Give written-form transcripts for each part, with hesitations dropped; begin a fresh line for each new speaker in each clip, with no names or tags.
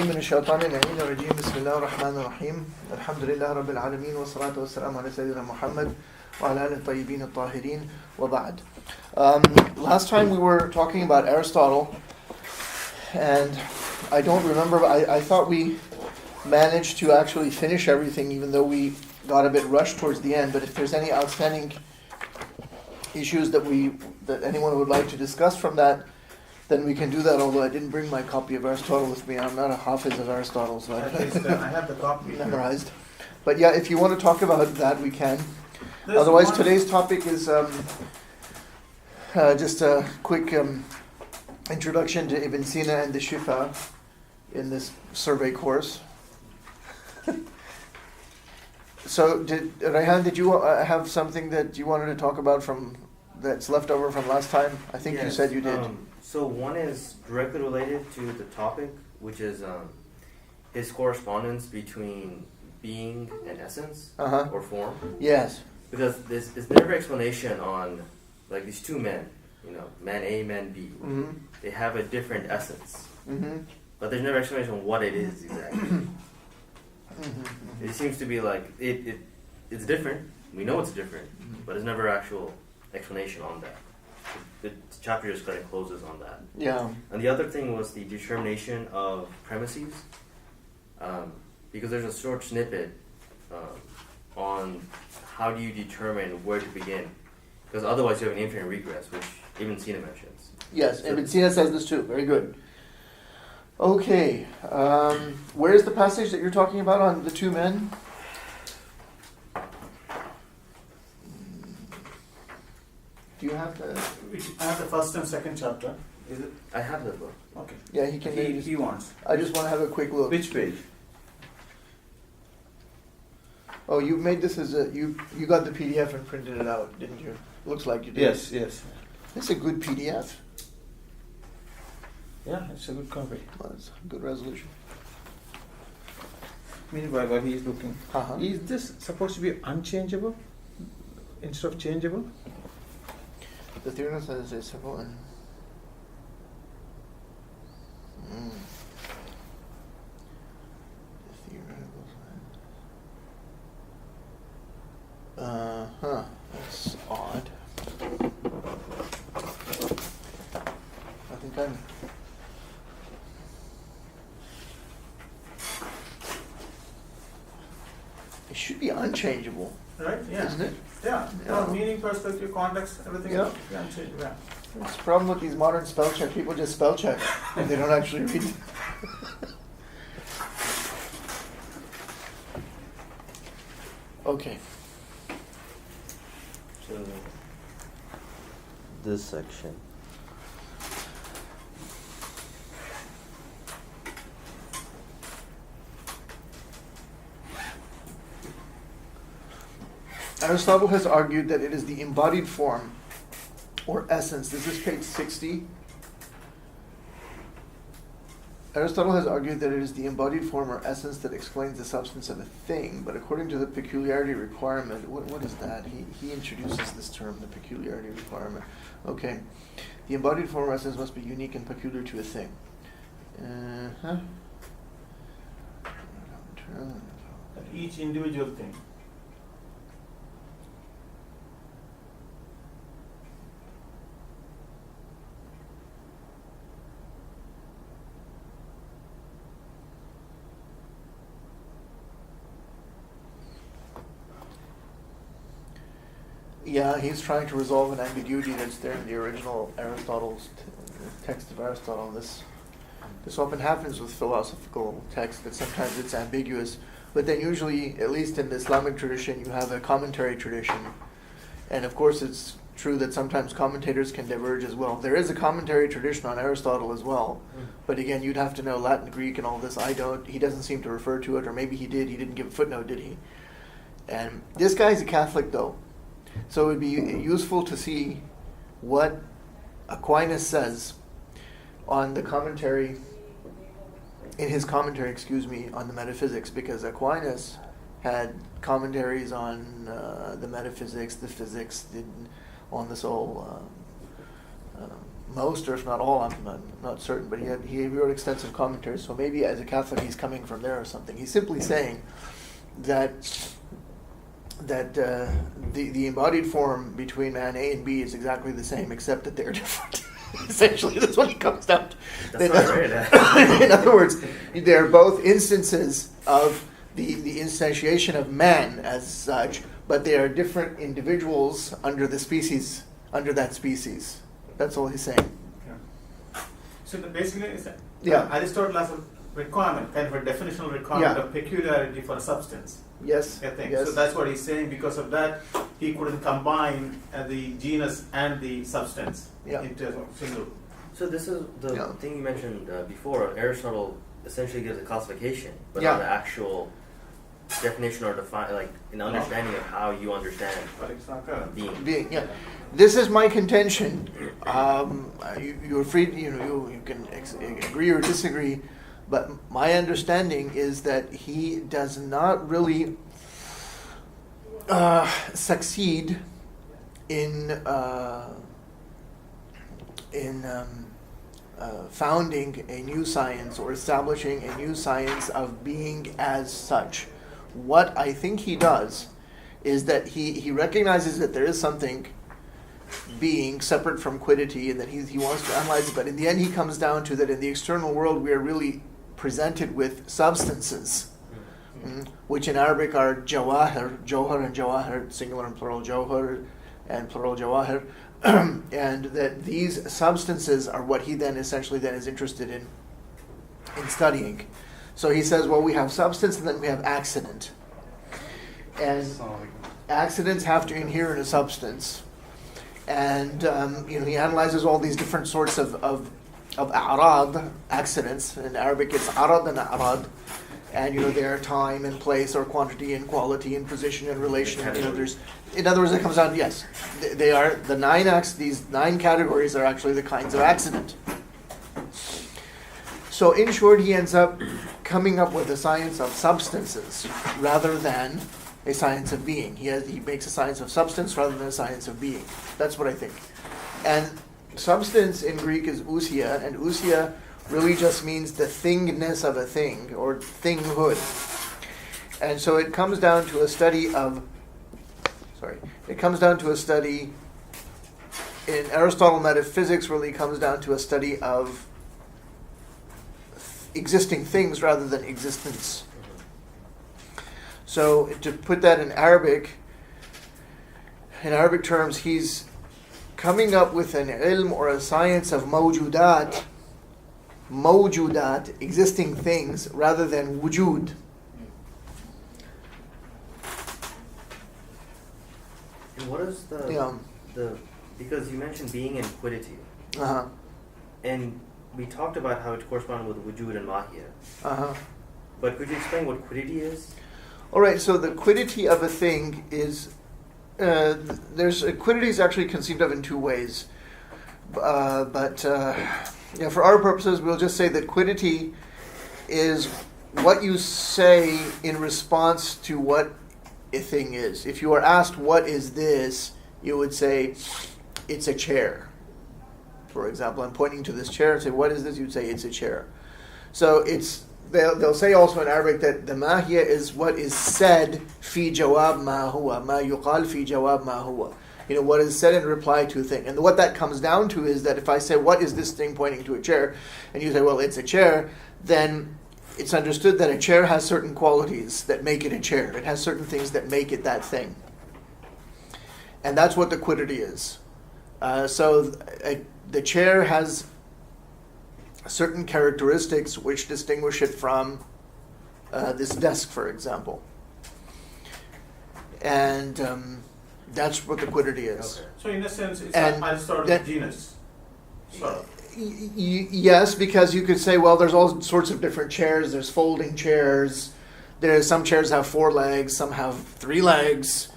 بالله من الشيطان اللعين الرجيم بسم الله الرحمن الرحيم الحمد لله رب العالمين والصلاة والسلام على سيدنا محمد وعلى آله الطيبين الطاهرين وبعد. Last time we were talking about Aristotle, and I don't remember, I thought we managed to actually finish everything even though we got a bit rushed towards the end, but if there's any outstanding issues that anyone would like to discuss from that, then we can do that, although I didn't bring my copy of Aristotle with me. I'm not a hafiz of Aristotle, so I
have the copy
memorized. But yeah, if you want to talk about that, we can. Otherwise, today's topic is just a quick introduction to Ibn Sina and the Shifa in this survey course. So, Rayhan, did you have something that you wanted to talk about that's left over from last time? I think you said you did.
So one is directly related to the topic, which is his correspondence between being and essence or form.
Yes.
Because there's never explanation on like these two men, man A, man B.
Mm-hmm.
They have a different essence, but there's never explanation on what it is exactly. It seems to be like it's different. We know it's different, but there's never actual explanation on that. The chapter just kind of closes on that.
Yeah.
And the other thing was the determination of premises, because there's a short snippet on how do you determine where to begin, because otherwise you have an infinite regress, which even Sina mentions.
Yes, so, and Sina says this too. Very good. Okay, where is the passage that you're talking about on the two men? Do you have the?
I have the first and second chapter. Is it?
I have the book.
Okay.
Yeah, he can.
He wants.
I just want to have a quick look.
Which page?
Oh, you made this as you got the PDF and printed it out, didn't you? Looks like you did.
Yes.
It's a good PDF.
Yeah, it's a good copy.
Well, it's a good resolution.
Meanwhile, while he is looking,
Uh-huh.
is this supposed to be unchangeable instead of changeable?
The theorem says it's simple and. The theoretical science. That's odd. I think I'm. It should be unchangeable.
Right? Yeah.
Isn't it?
Yeah.
Yeah.
From meaning perspective, context, everything.
Yeah.
Yeah. Unchangeable. Yeah.
It's the problem with these modern spell check. People just spell check. They don't actually read. Okay.
So this section.
Aristotle has argued that it is the embodied form or essence. This is page 60. Aristotle has argued that it is the embodied form or essence that explains the substance of a thing, but according to the peculiarity requirement, what is that? He introduces this term, the peculiarity requirement. Okay. The embodied form or essence must be unique and peculiar to a thing.
Each individual thing.
Yeah, he's trying to resolve an ambiguity that's there in the original Aristotle's text of Aristotle. This often happens with philosophical texts, that sometimes it's ambiguous, but then usually, at least in the Islamic tradition, you have a commentary tradition. And of course it's true that sometimes commentators can diverge as well. There is a commentary tradition on Aristotle as well, but again, you'd have to know Latin, Greek, and all this. I don't. He doesn't seem to refer to it, or maybe he did. He didn't give a footnote, did he? And this guy's a Catholic, though. So it would be useful to see what Aquinas says on the commentary, in his commentary, on the metaphysics, because Aquinas had commentaries on the metaphysics, the physics, on this whole most, or if not all, I'm not certain, but he wrote extensive commentaries, so maybe as a Catholic he's coming from there or something. He's simply saying that the embodied form between man A and B is exactly the same, except that they're different. Essentially, that's what he comes down to.
That's not right.
In other words, they're both instances of the instantiation of man as such, but they are different individuals under the species, under that species. That's all he's saying.
Yeah. So basically, it's Aristotle has a requirement, kind of a definitional requirement of peculiarity for a substance.
Yes.
I think.
Yes.
So that's what he's saying. Because of that, he couldn't combine the genus and the substance into a single.
So this is the thing you mentioned before. Aristotle essentially gives a classification, but not an actual definition or define, like an understanding of how you understand being.
Yeah. This is my contention. You're free. You can agree or disagree, but my understanding is that he does not really succeed in founding a new science or establishing a new science of being as such. What I think he does is that he recognizes that there is something being separate from quiddity, and that he wants to analyze it, but in the end he comes down to that in the external world we are really presented with substances, which in Arabic are jawahir, johar and jawahir, singular and plural johar and plural jawahir, and that these substances are what he then essentially then is interested in studying. So he says, well, we have substance and then we have accident. And accidents have to inhere in a substance. And he analyzes all these different sorts of a'rad, accidents. In Arabic it's arad and a'rad. And there are time and place, or quantity and quality and position and relation. In other words, it comes down to, yes, they are the these 9 categories are actually the kinds of accident. So in short, he ends up coming up with a science of substances rather than a science of being. He makes a science of substance rather than a science of being. That's what I think. And substance in Greek is ousia, and ousia really just means the thingness of a thing, or thinghood. And so it comes down to a study in Aristotle metaphysics really comes down to a study of existing things rather than existence. So to put that in Arabic terms, he's coming up with an ilm or a science of mawjudat, existing things, rather than wujud.
And what is the because you mentioned being and quiddity. And we talked about how it corresponded with wujud and mahiyya. But could you explain what quiddity is?
All right, so the quiddity of a thing is, quiddity is actually conceived of in 2 ways. But for our purposes, we'll just say that quiddity is what you say in response to what a thing is. If you are asked, what is this? You would say, it's a chair. For example, I'm pointing to this chair and say, what is this? You'd say, it's a chair. So they'll say also in Arabic that the mahiyya is what is said fi jawab ma huwa, ma yuqal fi jawab ma huwa. What is said in reply to a thing. And what that comes down to is that if I say, what is this thing, pointing to a chair, and you say, well, it's a chair, then it's understood that a chair has certain qualities that make it a chair. It has certain things that make it that thing. And that's what the quiddity is. The chair has certain characteristics which distinguish it from this desk, for example. And that's what the quiddity is.
Okay. So in a sense, it's an Aristotelian genus.
Yes, because you could say, well, there's all sorts of different chairs. There's folding chairs. Some chairs have 4 legs. Some have 3 legs.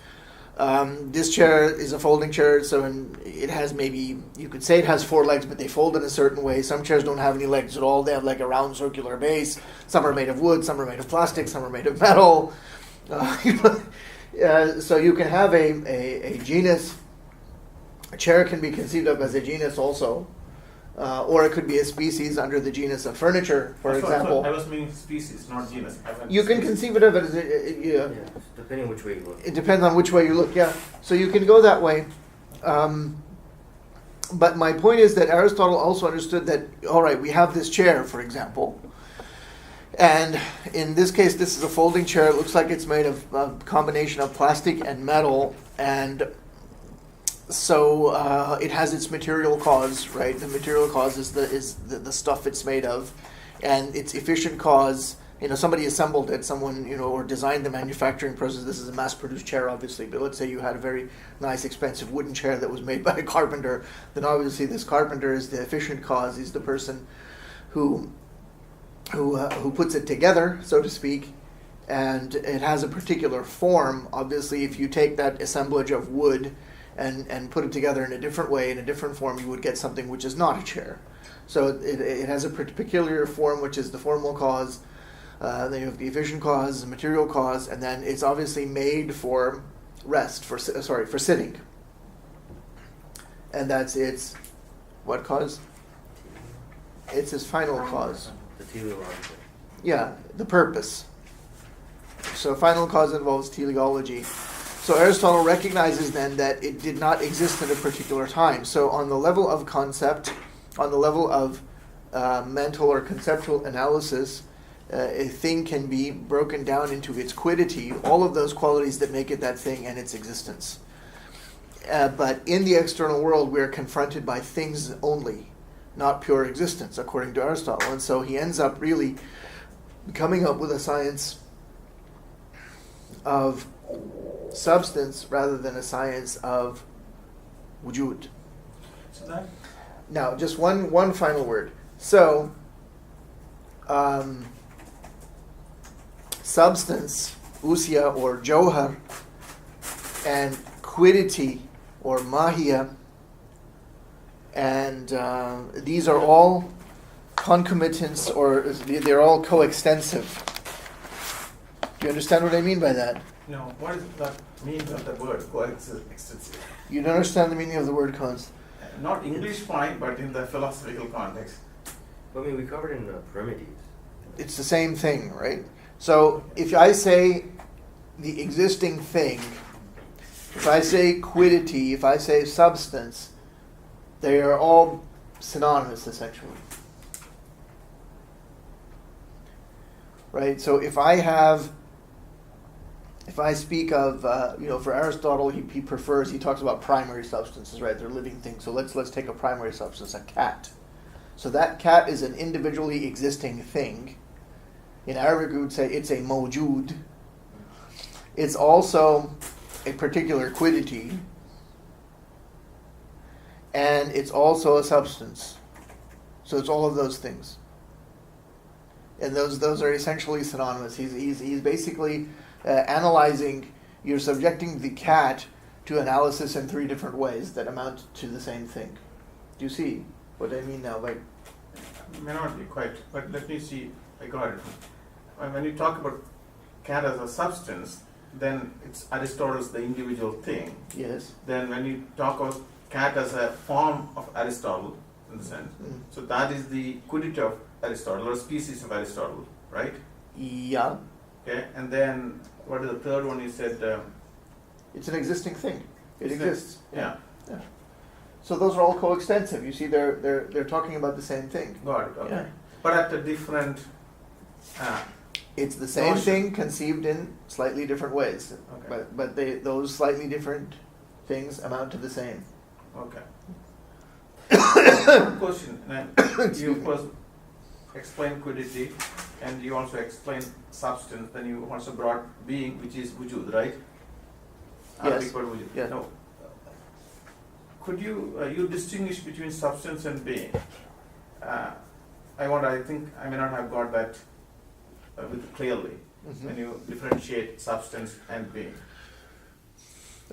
This chair is a folding chair, so it has you could say it has 4 legs, but they fold in a certain way. Some chairs don't have any legs at all. They have like a round circular base. Some are made of wood, some are made of plastic, some are made of metal. So you can have a genus. A chair can be conceived of as a genus also. Or it could be a species under the genus of furniture, for example.
I was meaning species, not genus.
You can conceive it of it as
depending which way you look.
it depends on which way you look, yeah. So you can go that way. But my point is that Aristotle also understood that, all right, we have this chair, for example. And in this case, this is a folding chair. It looks like it's made of a combination of plastic and metal. And so it has its material cause, right? The material cause is the stuff it's made of. And its efficient cause, somebody assembled it, someone, or designed the manufacturing process. This is a mass-produced chair, obviously. But let's say you had a very nice, expensive wooden chair that was made by a carpenter. Then obviously this carpenter is the efficient cause. He's the person who puts it together, so to speak, and it has a particular form. Obviously, if you take that assemblage of wood and put it together in a different way, in a different form, you would get something which is not a chair. So it has a peculiar form, which is the formal cause. Then you have the efficient cause, the material cause, and then it's obviously made for rest, for sitting. And that's its, what cause? It's its final cause.
The teleological.
Yeah, the purpose. So final cause involves teleology. So Aristotle recognizes then that it did not exist at a particular time. So on the level of concept, on the level of mental or conceptual analysis, a thing can be broken down into its quiddity, all of those qualities that make it that thing and its existence. But in the external world, we are confronted by things only, not pure existence, according to Aristotle. And so he ends up really coming up with a science of substance rather than a science of wujud.
So that?
Now, just one final word. So, substance, usya or johar, and quiddity or mahiya, and these are all concomitants, or they're all coextensive. Do you understand what I mean by that?
No. What does that mean of the word coextensive?
You don't understand the meaning of the word
Not English fine, but in the philosophical context.
I mean, we covered in the primitives.
It's the same thing, right? So if I say the existing thing, if I say quiddity, if I say substance, they are all synonymous, essentially. Right? So if I speak of, for Aristotle, he talks about primary substances, right? They're living things. So let's take a primary substance, a cat. So that cat is an individually existing thing. In Arabic, we would say it's a mawjud. It's also a particular quiddity. And it's also a substance. So it's all of those things. And those are essentially synonymous. He's basically analyzing, you're subjecting the cat to analysis in three different ways that amount to the same thing. Do you see what I mean now?
May not be quite, but let me see. I got it. When you talk about cat as a substance, then it's Aristotle's the individual thing.
Yes.
Then when you talk about cat as a form of Aristotle, in the sense, so that is the quiddity of Aristotle, or species of Aristotle, right?
Yeah.
Okay, and then what is the third one you said?
It's an existing thing. It exists.
Yeah.
So those are all coextensive. You see, they're talking about the same thing.
Got it. Okay.
Yeah.
But at a different.
It's the same
notion.
thing conceived in slightly different ways.
Okay.
But those slightly different things amount to the same.
Okay. One question. You of course explain quiddity, and you also explain substance. Then you also brought being, which is wujud, right?
Yes.
Wujud.
Yeah.
No. Could you distinguish between substance and being? I think I may not have got that clearly when you differentiate substance and being.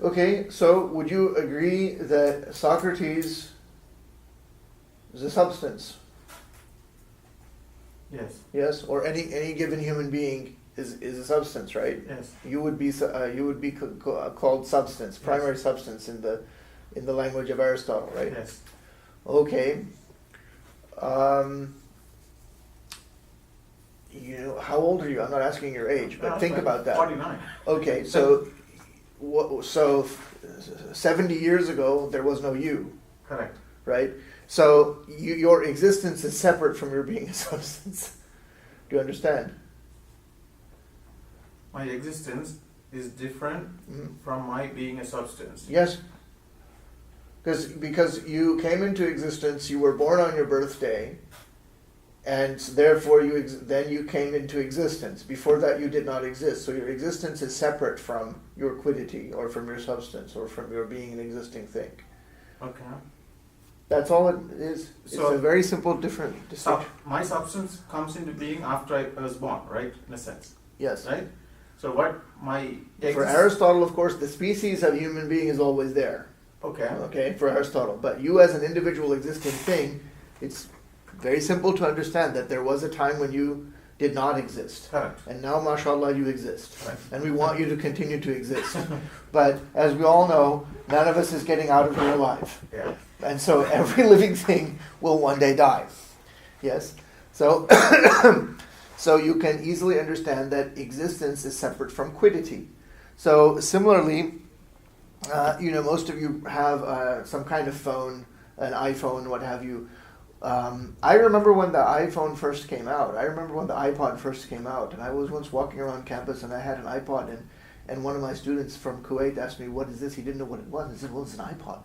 Okay, so would you agree that Socrates is a substance?
Yes.
Yes, or any given human being is a substance, right?
Yes.
You would be called substance, primary substance in the language of Aristotle, right?
Yes.
Okay. How old are you? I'm not asking your age, but think about that.
49.
Okay, so 70 years ago there was no you,
Correct.
right? So your existence is separate from your being a substance. Do you understand?
My existence is different from my being a substance.
Yes. Because you came into existence, you were born on your birthday, and therefore then you came into existence. Before that you did not exist. So your existence is separate from your quiddity, or from your substance, or from your being an existing thing.
Okay.
That's all it is. It's
So-
a very simple, different distinction.
My substance comes into being after I was born, right? In a sense,
Yes.
right? So what my
For Aristotle, of course, the species of human being is always there.
Okay.
Okay, for Aristotle. But you as an individual existing thing, it's very simple to understand that there was a time when you did not exist.
Correct.
And now, mashallah, you exist.
Right.
And we want you to continue to exist. But as we all know, none of us is getting out of here alive.
Yeah.
And so every living thing will one day die. Yes? So, so you can easily understand that existence is separate from quiddity. So similarly, most of you have some kind of phone, an iPhone, what have you. I remember when the iPhone first came out. I remember when the iPod first came out. And I was once walking around campus and I had an iPod, and one of my students from Kuwait asked me, "What is this?" He didn't know what it was. I said, "Well, it's an iPod."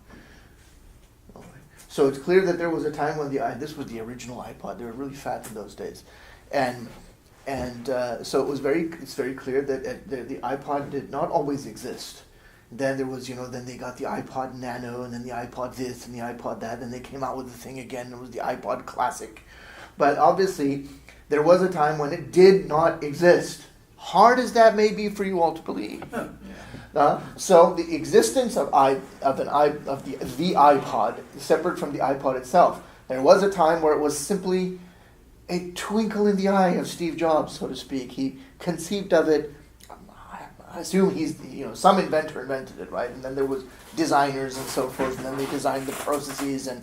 So it's clear that there was a time when this was the original iPod. They were really fat in those days, and so it's very clear that the iPod did not always exist. Then there was, then they got the iPod Nano, and then the iPod this and the iPod that, and they came out with the thing again. It was the iPod Classic, but obviously there was a time when it did not exist. Hard as that may be for you all to believe. So the existence of the iPod is separate from the iPod itself. There was a time where it was simply a twinkle in the eye of Steve Jobs, so to speak. He conceived of it. I assume he's some inventor invented it, right? And then there was designers and so forth, and then they designed the processes, and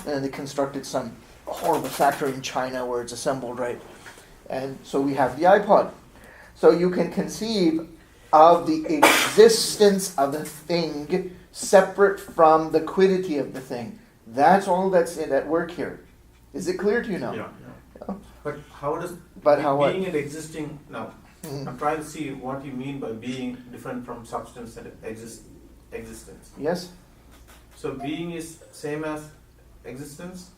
then they constructed some horrible factory in China where it's assembled, right? And so we have the iPod. So you can conceive of the existence of the thing separate from the quiddity of the thing. That's all that's at work here. Is it clear to you now?
Yeah. But how does being and existing now?
Mm-hmm.
I'm trying to see what you mean by being different from substance and existence.
Yes?
So being is same as existence?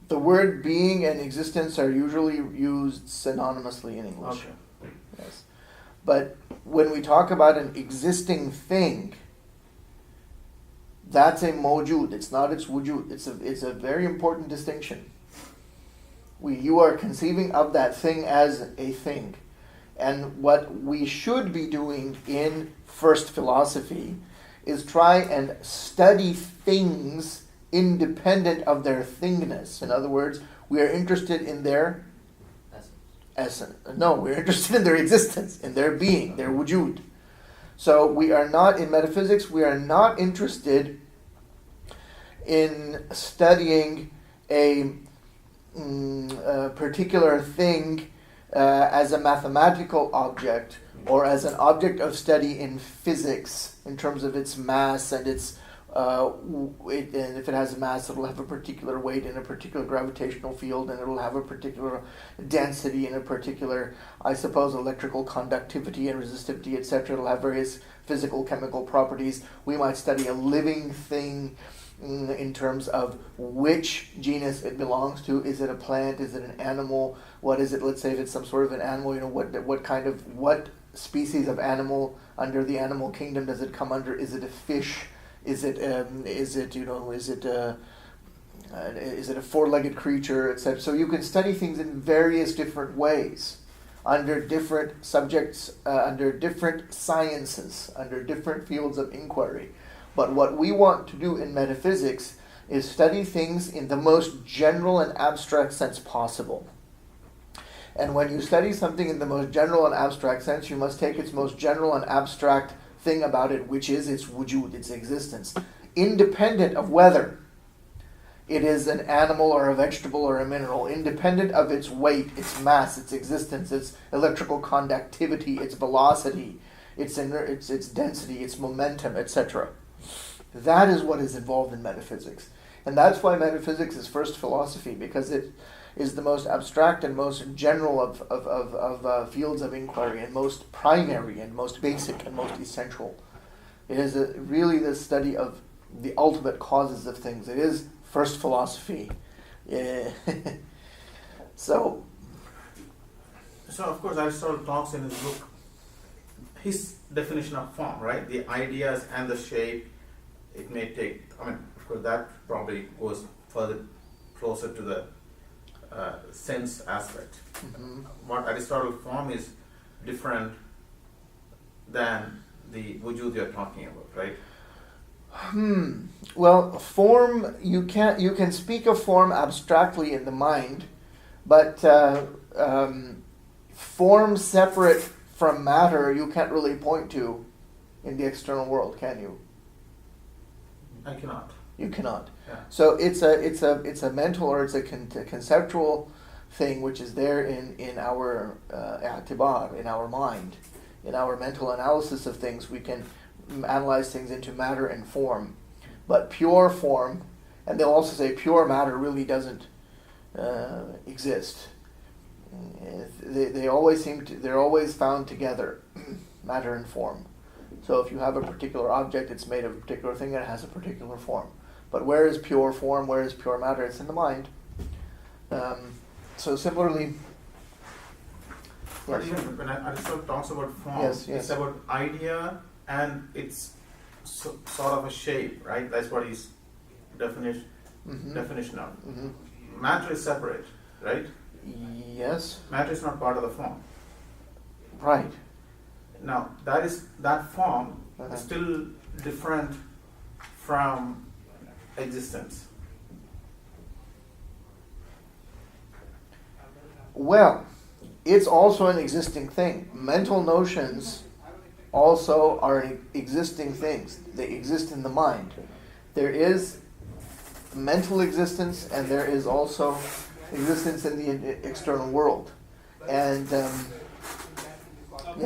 The word being and existence are usually used synonymously in English.
Okay.
Yes. But when we talk about an existing thing, that's a mawjud. It's not its wujud. It's a very important distinction. You are conceiving of that thing as a thing. And what we should be doing in first philosophy is try and study things independent of their thingness. In other words, we are interested in their essence. No, we're interested in their existence, in their being, their wujud. So we are not, in metaphysics, we are not interested in studying a particular thing as a mathematical object, or as an object of study in physics in terms of its mass and its and if it has a mass, it'll have a particular weight in a particular gravitational field, and it'll have a particular density and a particular, I suppose, electrical conductivity and resistivity, etc. It'll have various physical, chemical properties. We might study a living thing in terms of which genus it belongs to. Is it a plant? Is it an animal? What is it? Let's say if it's some sort of an animal, what species of animal under the animal kingdom does it come under? Is it a fish? Is it a four-legged creature, etc.? So you can study things in various different ways, under different subjects, under different sciences, under different fields of inquiry. But what we want to do in metaphysics is study things in the most general and abstract sense possible. And when you study something in the most general and abstract sense, you must take its most general and abstract thing about it, which is its wujud, its existence, independent of whether It is an animal or a vegetable or a mineral, independent of its weight, its mass, its existence, its electrical conductivity, its velocity, its density, its momentum, etc. That is what is involved in metaphysics. And that's why metaphysics is first philosophy, because it is the most abstract and most general of fields of inquiry, and most primary and most basic and most essential. It is really the study of the ultimate causes of things. It is first philosophy. Yeah. So
of course Aristotle talks in his book, his definition of form, right? The ideas and the shape, it may take, of course that probably goes further, closer to the sense aspect.
mm-hmm.
What Aristotle form is different than the wujud you're talking about, right?
Well, form, you can speak of form abstractly in the mind, but form separate from matter you can't really point to in the external world, can you?
I cannot.
You cannot.
Yeah.
So it's a mental or it's a conceptual thing which is there in our i'tibar, in our mind, in our mental analysis of things. We can analyze things into matter and form, but pure form, and they'll also say pure matter really doesn't exist. They're always found together, matter and form. So if you have a particular object, it's made of a particular thing and it has a particular form. But where is pure form? Where is pure matter? It's in the mind. So similarly,
But
yes.
even when Aristotle talks about form,
Yes.
it's about idea and it's sort of a shape, right? That's what his definition of.
Mm-hmm.
Matter is separate, right?
Yes.
Matter is not part of the form.
Right.
Now that form
Uh-huh.
is still different from existence.
Well, it's also an existing thing. Mental notions also are existing things. They exist in the mind. There is mental existence and there is also existence in the external world. And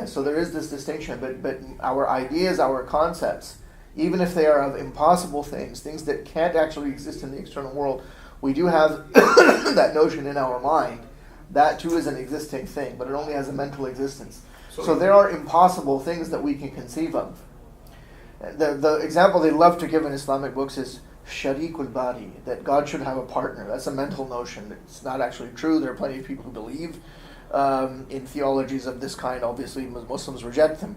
so there is this distinction, but our ideas, our concepts, even if they are of impossible things that can't actually exist in the external world, we do have that notion in our mind. That too is an existing thing, but it only has a mental existence. So there are impossible things that we can conceive of. The example they love to give in Islamic books is sharikul bari, that God should have a partner. That's a mental notion. It's not actually true. There are plenty of people who believe in theologies of this kind. Obviously, Muslims reject them.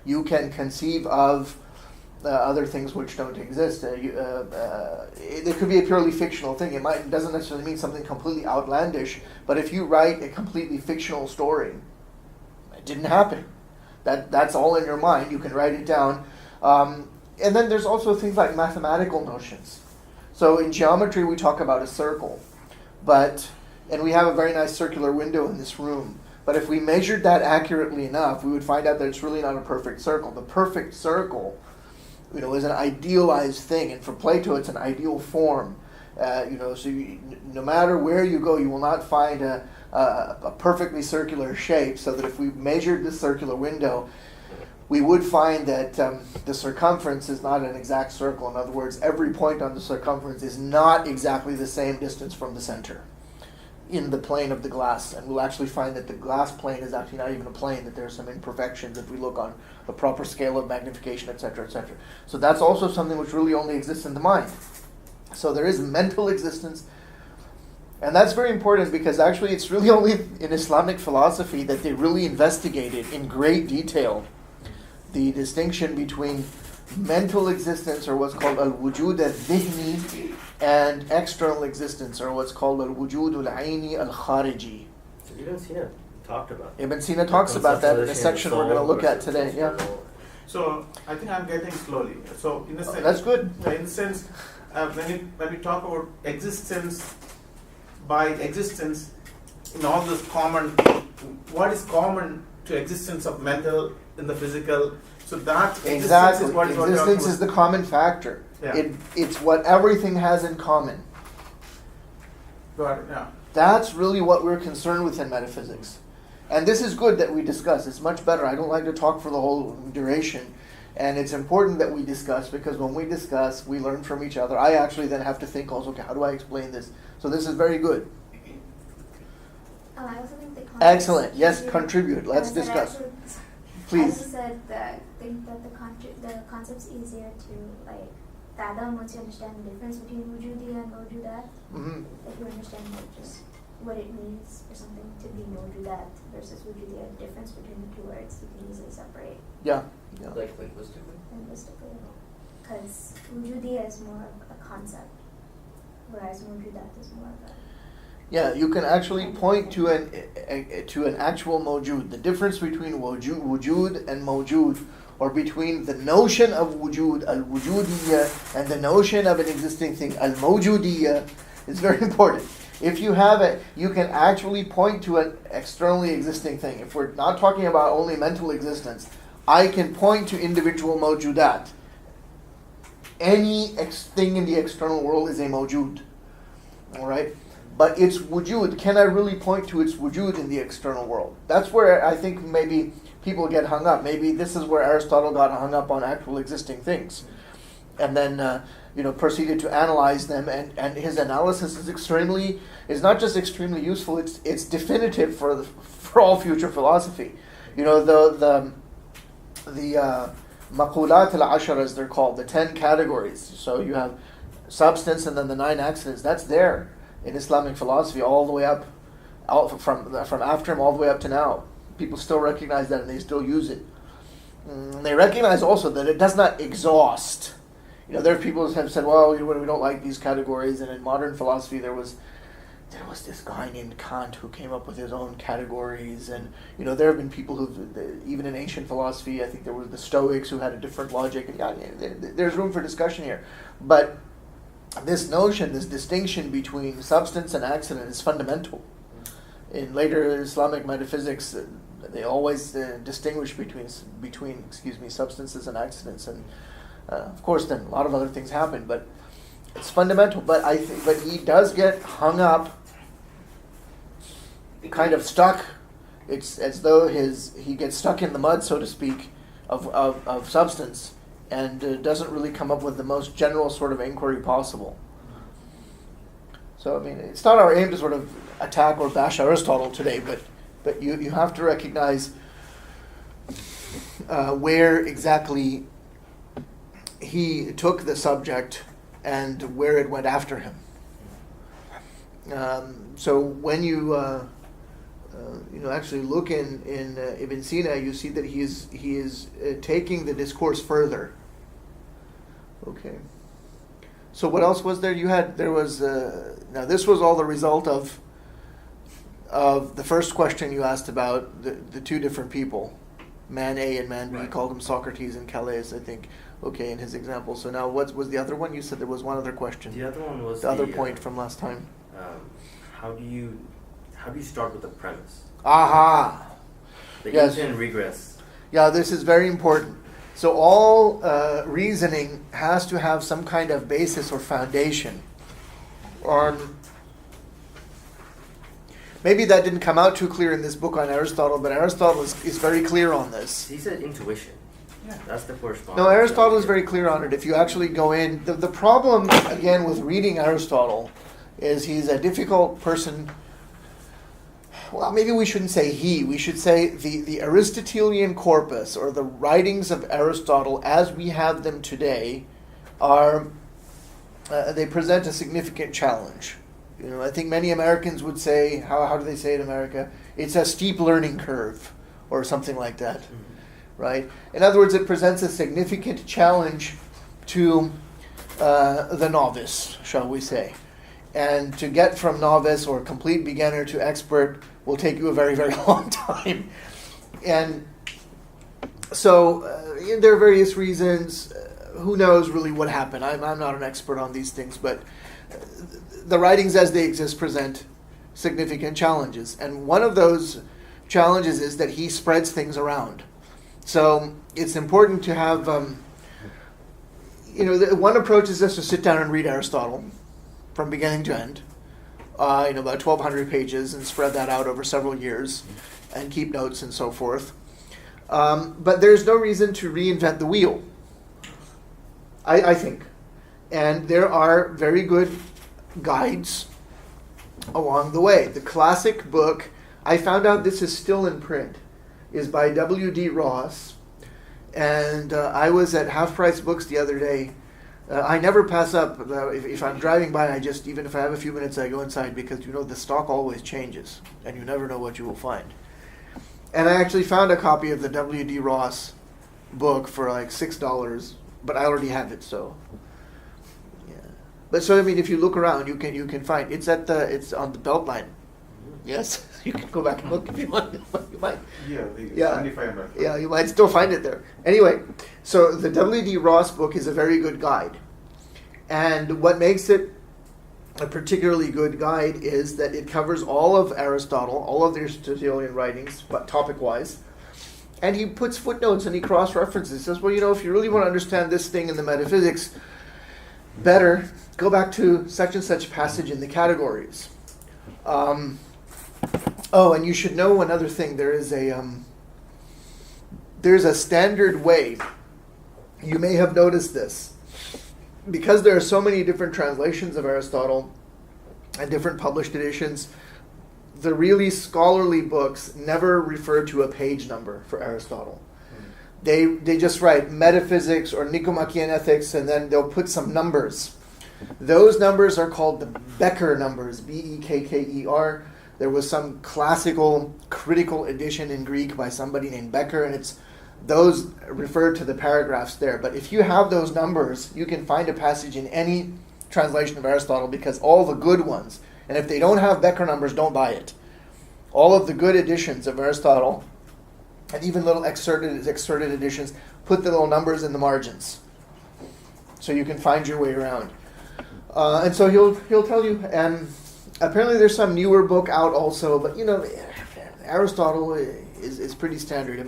You can conceive of other things which don't exist. It could be a purely fictional thing. It doesn't necessarily mean something completely outlandish, but if you write a completely fictional story, it didn't happen. That's all in your mind. You can write it down. And then there's also things like mathematical notions. So in geometry, we talk about a circle, and we have a very nice circular window in this room. But if we measured that accurately enough, we would find out that it's really not a perfect circle. The perfect circle, is an idealized thing, and for Plato, it's an ideal form. So no matter where you go, you will not find a perfectly circular shape. So that if we measured this circular window, we would find that the circumference is not an exact circle. In other words, every point on the circumference is not exactly the same distance from the center in the plane of the glass, and we'll actually find that the glass plane is actually not even a plane, that there are some imperfections if we look on a proper scale of magnification, etc., etc. So that's also something which really only exists in the mind. So there is mental existence, and that's very important because actually it's really only in Islamic philosophy that they really investigated in great detail the distinction between mental existence, or what's called al-wujud al-dhihni, and external existence, or what's called al-wujud al-aini al-khariji.
So Ibn Sina talked about
Ibn Sina talks about that in the section we're going to look at today. Yeah.
So I think I'm getting slowly. So in a sense,
That's good.
In a sense, when we talk about existence, by existence, in all this common, what is common to existence of mental in the physical? So that existence
Exactly.
is what
Existence is the common factor.
Yeah.
It's what everything has in common.
Got it. Yeah.
That's really what we're concerned with in metaphysics. And this is good that we discuss. It's much better. I don't like to talk for the whole duration. And it's important that we discuss, because when we discuss, we learn from each other. I actually then have to think also, okay, how do I explain this? So this is very good.
I also think the concept.
Excellent. Yes, contribute. Let's discuss.
I
Please.
also said that I think that the concept's easier to like fathom once you understand the difference between wujudi and mawjudat.
Mm-hmm.
If you understand like just what it means for something to be mawjudat versus wujudi, and the difference between the two words, you can easily separate
Yeah.
Like linguistically?
linguistically. Because wujudi is more of a concept, whereas mawjudat is more of a.
Yeah, you can actually point to an actual mawjud. The difference between wujud and mawjud, or between the notion of wujud, al-wujudiyya, and the notion of an existing thing, al-mawjudiyya, is very important. If you have it, you can actually point to an externally existing thing. If we're not talking about only mental existence, I can point to individual mawjudat. Any thing in the external world is a mawjud. All right? But its wujud, can I really point to its wujud in the external world? That's where I think maybe people get hung up. Maybe this is where Aristotle got hung up on actual existing things. And then, proceeded to analyze them. And his analysis is not just extremely useful, it's definitive for all future philosophy. The maqulat al-ashara, as they're called, the 10 categories. So you have substance and then the 9 accidents. That's there in Islamic philosophy all the way up, from after him all the way up to now. People still recognize that and they still use it. They recognize also that it does not exhaust. There are people who have said, well, we don't like these categories, and in modern philosophy there was this guy named Kant who came up with his own categories, and there have been people even in ancient philosophy, I think there were the Stoics who had a different logic, and there's room for discussion here. But this notion, this distinction between substance and accident is fundamental. In later Islamic metaphysics, they always distinguish between substances and accidents, and of course then a lot of other things happen, but it's fundamental. But but he does get hung up, kind of stuck. It's as though he gets stuck in the mud, so to speak, of substance, and doesn't really come up with the most general sort of inquiry possible. So, it's not our aim to sort of attack or bash Aristotle today, but you have to recognize where exactly he took the subject and where it went after him. So when you actually look in Ibn Sina, you see that he is taking the discourse further. Okay. So what else was there? Now this was all the result of the first question you asked about the two different people, man A and man B. Right. Called them Socrates and Calais, I think. Okay, in his example. So now what was the other one? You said there was one other question.
The other one was
the other point from last time.
How do you start with the premise?
Aha.
The
yes.
infinite regress.
Yeah, this is very important. So all reasoning has to have some kind of basis or foundation. Maybe that didn't come out too clear in this book on Aristotle, but Aristotle is very clear on this.
He said intuition. Yeah. That's the correspondence.
No, Aristotle is very clear on it. If you actually go in, the problem, again, with reading Aristotle is he's a difficult person. Well, maybe we shouldn't say he. We should say the Aristotelian corpus, or the writings of Aristotle as we have them today, they present a significant challenge. I think many Americans would say, how do they say it in America? It's a steep learning curve, or something like that. Mm-hmm. Right? In other words, it presents a significant challenge to the novice, shall we say. And to get from novice or complete beginner to expert will take you a very, very long time. And so there are various reasons. Who knows really what happened? I'm not an expert on these things, but the writings as they exist present significant challenges. And one of those challenges is that he spreads things around. So it's important to have, one approach is just to sit down and read Aristotle from beginning to end, about 1,200 pages, and spread that out over several years, and keep notes and so forth. But there's no reason to reinvent the wheel, I think. And there are very good guides along the way. The classic book, I found out this is still in print, is by W.D. Ross. And I was at Half Price Books the other day. I never pass up. If I'm driving by, even if I have a few minutes, I go inside because, the stock always changes. And you never know what you will find. And I actually found a copy of the W.D. Ross book for like $6, but I already have it, so... But if you look around, you can find it's on the Beltline. Yes, you can go back and look if you want. You might. Yeah, you might still find it there. Anyway, so the W.D. Ross book is a very good guide, and what makes it a particularly good guide is that it covers all of Aristotle, all of the Aristotelian writings, but topic-wise, and he puts footnotes and he cross-references. He says, well, if you really want to understand this thing in the metaphysics better, go back to such and such passage in the categories. And you should know another thing. There's a standard way. You may have noticed this. Because there are so many different translations of Aristotle and different published editions, the really scholarly books never refer to a page number for Aristotle. They just write metaphysics or Nicomachean ethics, and then they'll put some numbers. Those numbers are called the Becker numbers, Bekker. There was some classical critical edition in Greek by somebody named Becker, and those refer to the paragraphs there. But if you have those numbers, you can find a passage in any translation of Aristotle, because all the good ones, and if they don't have Becker numbers, don't buy it. All of the good editions of Aristotle, and even little excerpted editions, put the little numbers in the margins, so you can find your way around. And so he'll tell you. And apparently there's some newer book out also, but Aristotle is pretty standard.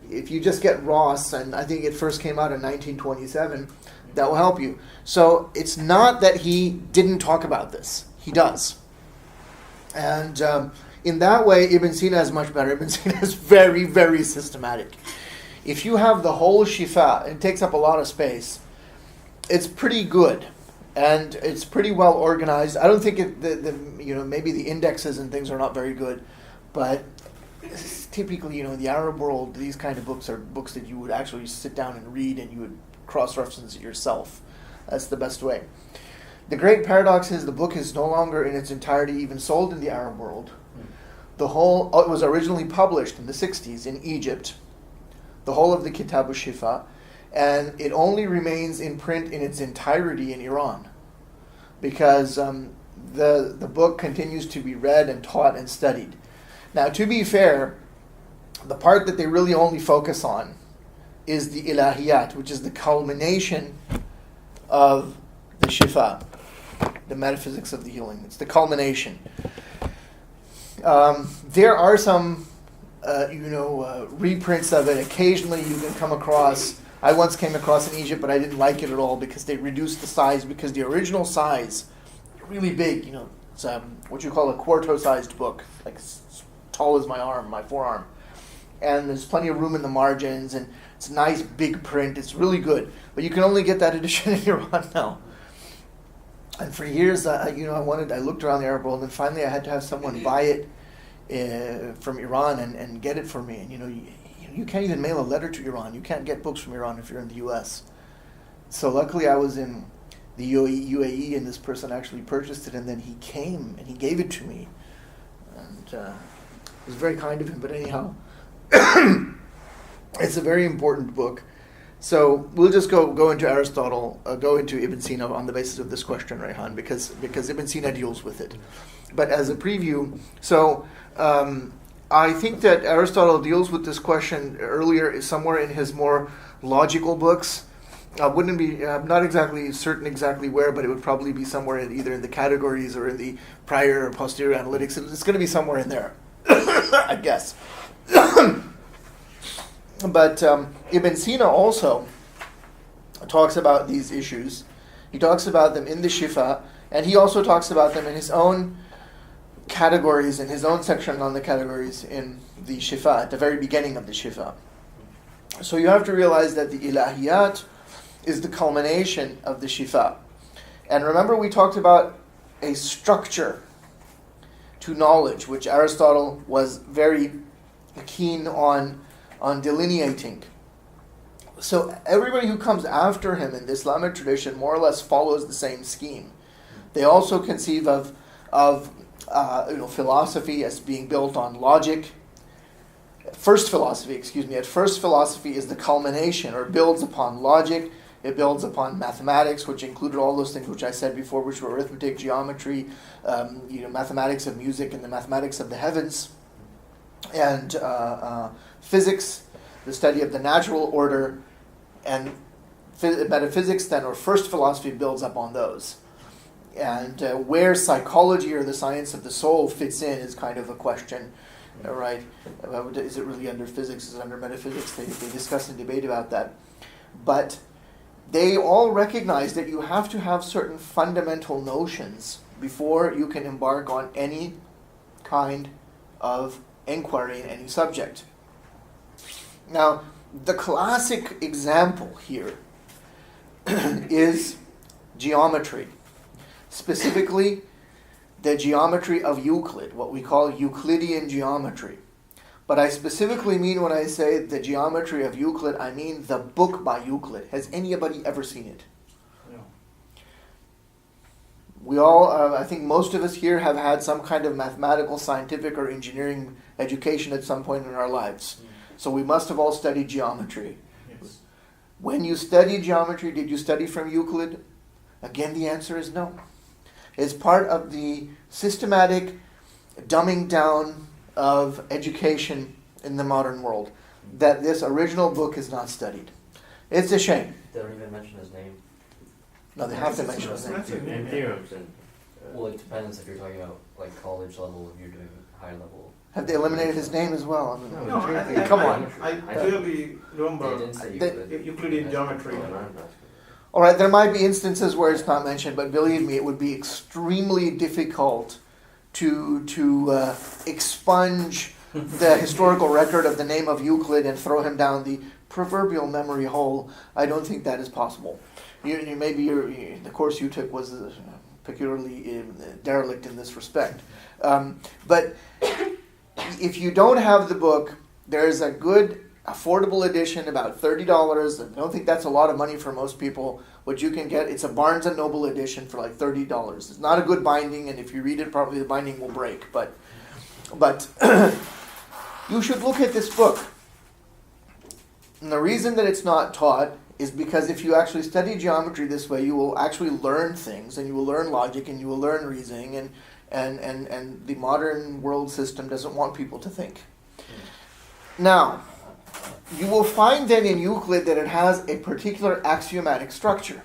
If you just get Ross, and I think it first came out in 1927, that will help you. So it's not that he didn't talk about this; he does. And in that way, Ibn Sina is much better. Ibn Sina is very, very systematic. If you have the whole Shifa, it takes up a lot of space. It's pretty good, and it's pretty well organized. I don't think maybe the indexes and things are not very good, but typically, in the Arab world, these kind of books are books that you would actually sit down and read, and you would cross-reference it yourself. That's the best way. The great paradox is the book is no longer in its entirety even sold in the Arab world. It was originally published in the 60s in Egypt, the whole of the Kitab Shifa, and it only remains in print in its entirety in Iran, because the book continues to be read and taught and studied. Now, to be fair, the part that they really only focus on is the ilahiyat, which is the culmination of the Shifa, the metaphysics of the healing. It's the culmination. There are some, reprints of it. Occasionally you can come across. I once came across in Egypt, but I didn't like it at all because they reduced the size, because the original size, really big, it's what you call a quarto-sized book, like as tall as my forearm. And there's plenty of room in the margins, and it's a nice big print. It's really good. But you can only get that edition in Iran now. And for years, I looked around the Arab world, and finally I had to have someone buy it from Iran and get it for me. And you can't even mail a letter to Iran. You can't get books from Iran if you're in the U.S. So luckily I was in the UAE, and this person actually purchased it, and then he came and he gave it to me. And it was very kind of him, but anyhow, it's a very important book. So we'll just go into Aristotle, go into Ibn Sina on the basis of this question, Rayhan, because Ibn Sina deals with it. But as a preview, so I think that Aristotle deals with this question earlier, somewhere in his more logical books. Wouldn't be, I'm not exactly certain exactly where, but it would probably be somewhere either in the categories or in the prior or posterior analytics. It's going to be somewhere in there, I guess. But Ibn Sina also talks about these issues. He talks about them in the Shifa, and he also talks about them in his own categories, in his own section on the categories in the Shifa, at the very beginning of the Shifa. So you have to realize that the Ilahiyat is the culmination of the Shifa. And remember, we talked about a structure to knowledge, which Aristotle was very keen on delineating. So everybody who comes after him in the Islamic tradition more or less follows the same scheme. They also conceive of philosophy as being built on logic. At first, philosophy is the culmination, or builds upon logic. It builds upon mathematics, which included all those things which I said before, which were arithmetic, geometry, mathematics of music, and the mathematics of the heavens, and physics, the study of the natural order, and metaphysics then, or first philosophy, builds up on those. And where psychology or the science of the soul fits in is kind of a question, right? Is it really under physics? Is it under metaphysics? They discuss and debate about that. But they all recognize that you have to have certain fundamental notions before you can embark on any kind of inquiry in any subject. Now, the classic example here is geometry. Specifically, the geometry of Euclid, what we call Euclidean geometry. But I specifically mean when I say the geometry of Euclid, I mean the book by Euclid. Has anybody ever seen it?
No.
We all, I think most of us here have had some kind of mathematical, scientific, or engineering education at some point in our lives. So we must have all studied geometry.
Yes.
When you study geometry, did you study from Euclid? Again, the answer is no. It's part of the systematic dumbing down of education in the modern world that this original book is not studied. It's a shame.
They don't even mention his name.
No, they have to mention his name.
And theorems and
Well, it depends if you're talking about like college level, if you're doing high level.
Have they eliminated his name as well? I mean,
No, I
come on.
I clearly
They
remember
didn't say
They-
Euclid.
Euclidean geometry.
All right, there might be instances where it's not mentioned, but believe me, it would be extremely difficult to expunge the historical record of the name of Euclid and throw him down the proverbial memory hole. I don't think that is possible. The course you took was peculiarly derelict in this respect. But if you don't have the book, there's a good affordable edition, about $30. I don't think that's a lot of money for most people. What you can get, it's a Barnes & Noble edition for like $30. It's not a good binding, and if you read it, probably the binding will break. But you should look at this book. And the reason that it's not taught is because if you actually study geometry this way, you will actually learn things, and you will learn logic, and you will learn reasoning, and the modern world system doesn't want people to think. Now, you will find then in Euclid that it has a particular axiomatic structure.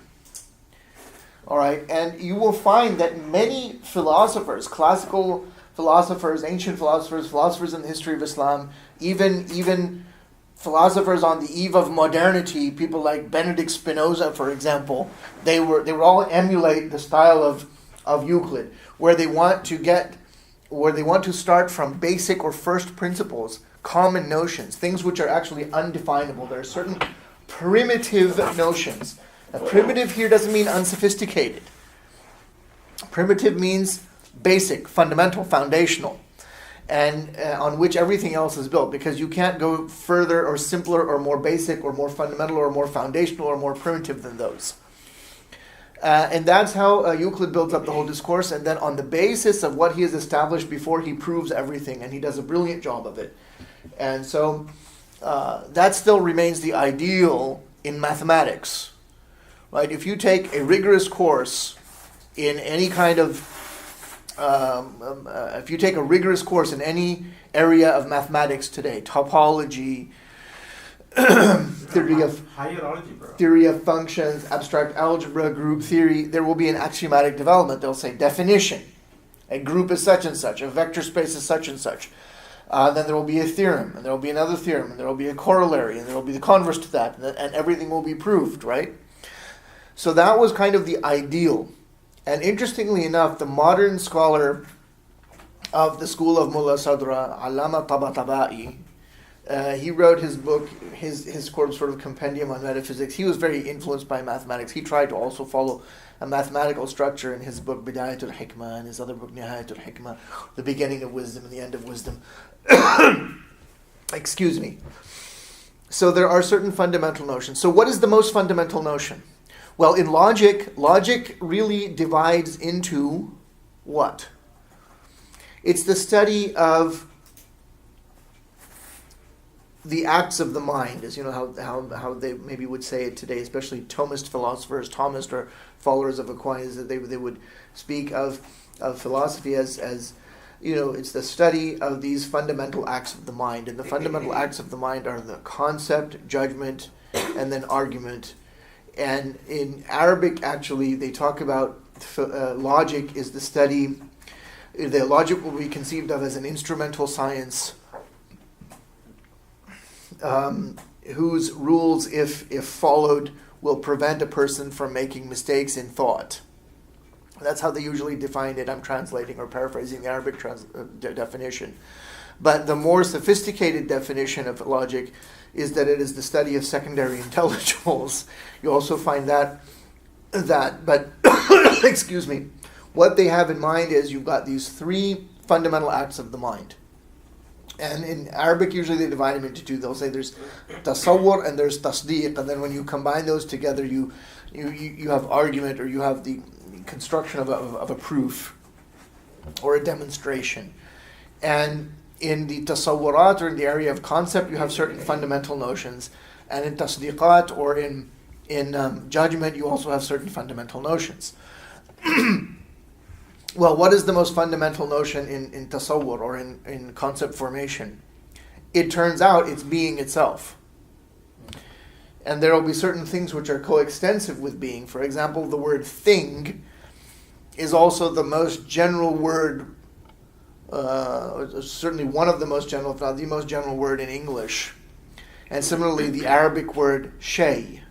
All right, and you will find that many philosophers, classical philosophers, ancient philosophers, philosophers in the history of Islam, even philosophers on the eve of modernity, people like Benedict Spinoza, for example, they were all emulate the style of Euclid, where they want to start from basic or first principles, common notions, things which are actually undefinable. There are certain primitive notions. Now, primitive here doesn't mean unsophisticated. Primitive means basic, fundamental, foundational, and on which everything else is built, because you can't go further or simpler or more basic or more fundamental or more foundational or more primitive than those. And that's how Euclid builds up the whole discourse, and then on the basis of what he has established before, he proves everything, and he does a brilliant job of it. And so that still remains the ideal in mathematics, right? If you take a rigorous course in any kind of, if you take a rigorous course in any area of mathematics today, topology, theory of functions, abstract algebra, group theory, there will be an axiomatic development. They'll say definition. A group is such and such. A vector space is such and such. Then there will be a theorem, and there will be another theorem, and there will be a corollary, and there will be the converse to that, and everything will be proved, right? So that was kind of the ideal. And interestingly enough, the modern scholar of the school of Mullah Sadra, Allama Tabatabai, he wrote his book, his sort of compendium on metaphysics. He was very influenced by mathematics. He tried to also follow a mathematical structure in his book Bidayatul Hikmah and his other book Nihayatul Hikmah, the beginning of wisdom and the end of wisdom. Excuse me. So there are certain fundamental notions. So what is the most fundamental notion? Well, in logic really divides into what? It's the study of the acts of the mind, as you know how they maybe would say it today, especially Thomist philosophers, Thomist or followers of Aquinas, that they would speak of philosophy as you know, it's the study of these fundamental acts of the mind. And the fundamental acts of the mind are the concept, judgment, and then argument. And in Arabic, actually, they talk about logic is the study. The logic will be conceived of as an instrumental science whose rules, if followed, will prevent a person from making mistakes in thought. That's how they usually define it. I'm translating or paraphrasing the Arabic definition. But the more sophisticated definition of logic is that it is the study of secondary intelligibles. You also find that but excuse me, what they have in mind is you've got these three fundamental acts of the mind. And in Arabic, usually they divide them into two. They'll say there's tasawwur and there's tasdeeq, and then when you combine those together, you have argument, or you have the construction of a proof or a demonstration. And in the tasawwurat, or in the area of concept, you have certain fundamental notions, and in tasdiqat, or in judgment, you also have certain fundamental notions. Well, what is the most fundamental notion in tasawwur, or in concept formation? It turns out it's being itself. And there will be certain things which are coextensive with being. For example, the word thing is also the most general word, certainly one of the most general, if not the most general word in English. And similarly, the Arabic word shay.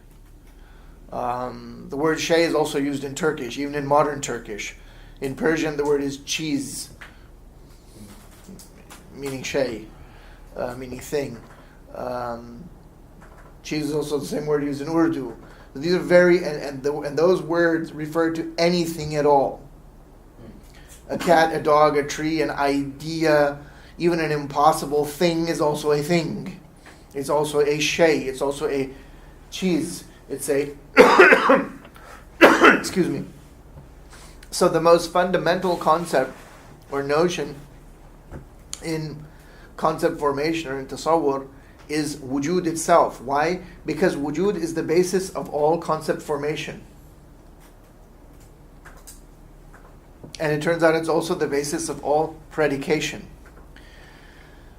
The word shay is also used in Turkish, even in modern Turkish. In Persian, the word is cheese, meaning shay, meaning thing. Cheese is also the same word used in Urdu. So these are very, and those words refer to anything at all. A cat, a dog, a tree, an idea, even an impossible thing is also a thing. It's also a shay. It's also a cheese. It's a excuse me. So the most fundamental concept or notion in concept formation or in tasawwur is wujud itself. Why? Because wujud is the basis of all concept formation. And it turns out it's also the basis of all predication.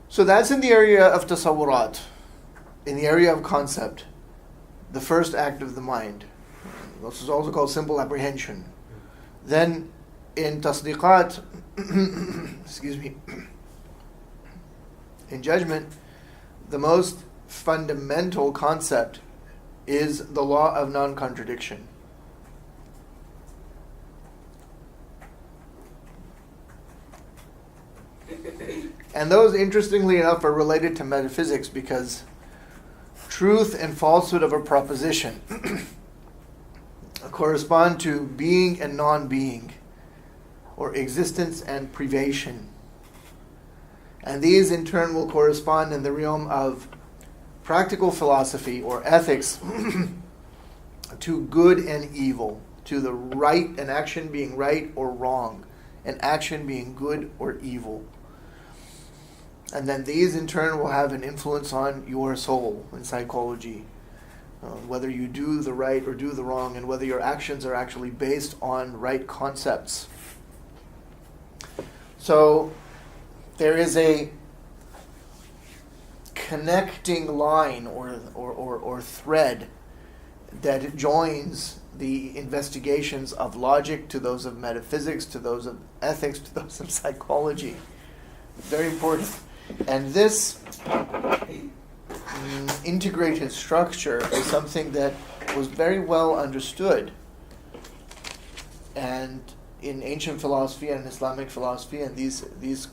So that's in the area of tasawwurat, in the area of concept, the first act of the mind. This is also called simple apprehension. Then in tasdiqat, excuse me, in judgment, the most fundamental concept is the law of non-contradiction. And those, interestingly enough, are related to metaphysics, because truth and falsehood of a proposition correspond to being and non-being, or existence and privation. And these in turn will correspond in the realm of practical philosophy or ethics to good and evil, to the right, an action being right or wrong, an action being good or evil. And then these in turn will have an influence on your soul in psychology. Whether you do the right or do the wrong, and whether your actions are actually based on right concepts. So there is a connecting line or thread that joins the investigations of logic to those of metaphysics, to those of ethics, to those of psychology. Very important. And this integrated structure is something that was very well understood. And in ancient philosophy and Islamic philosophy, and these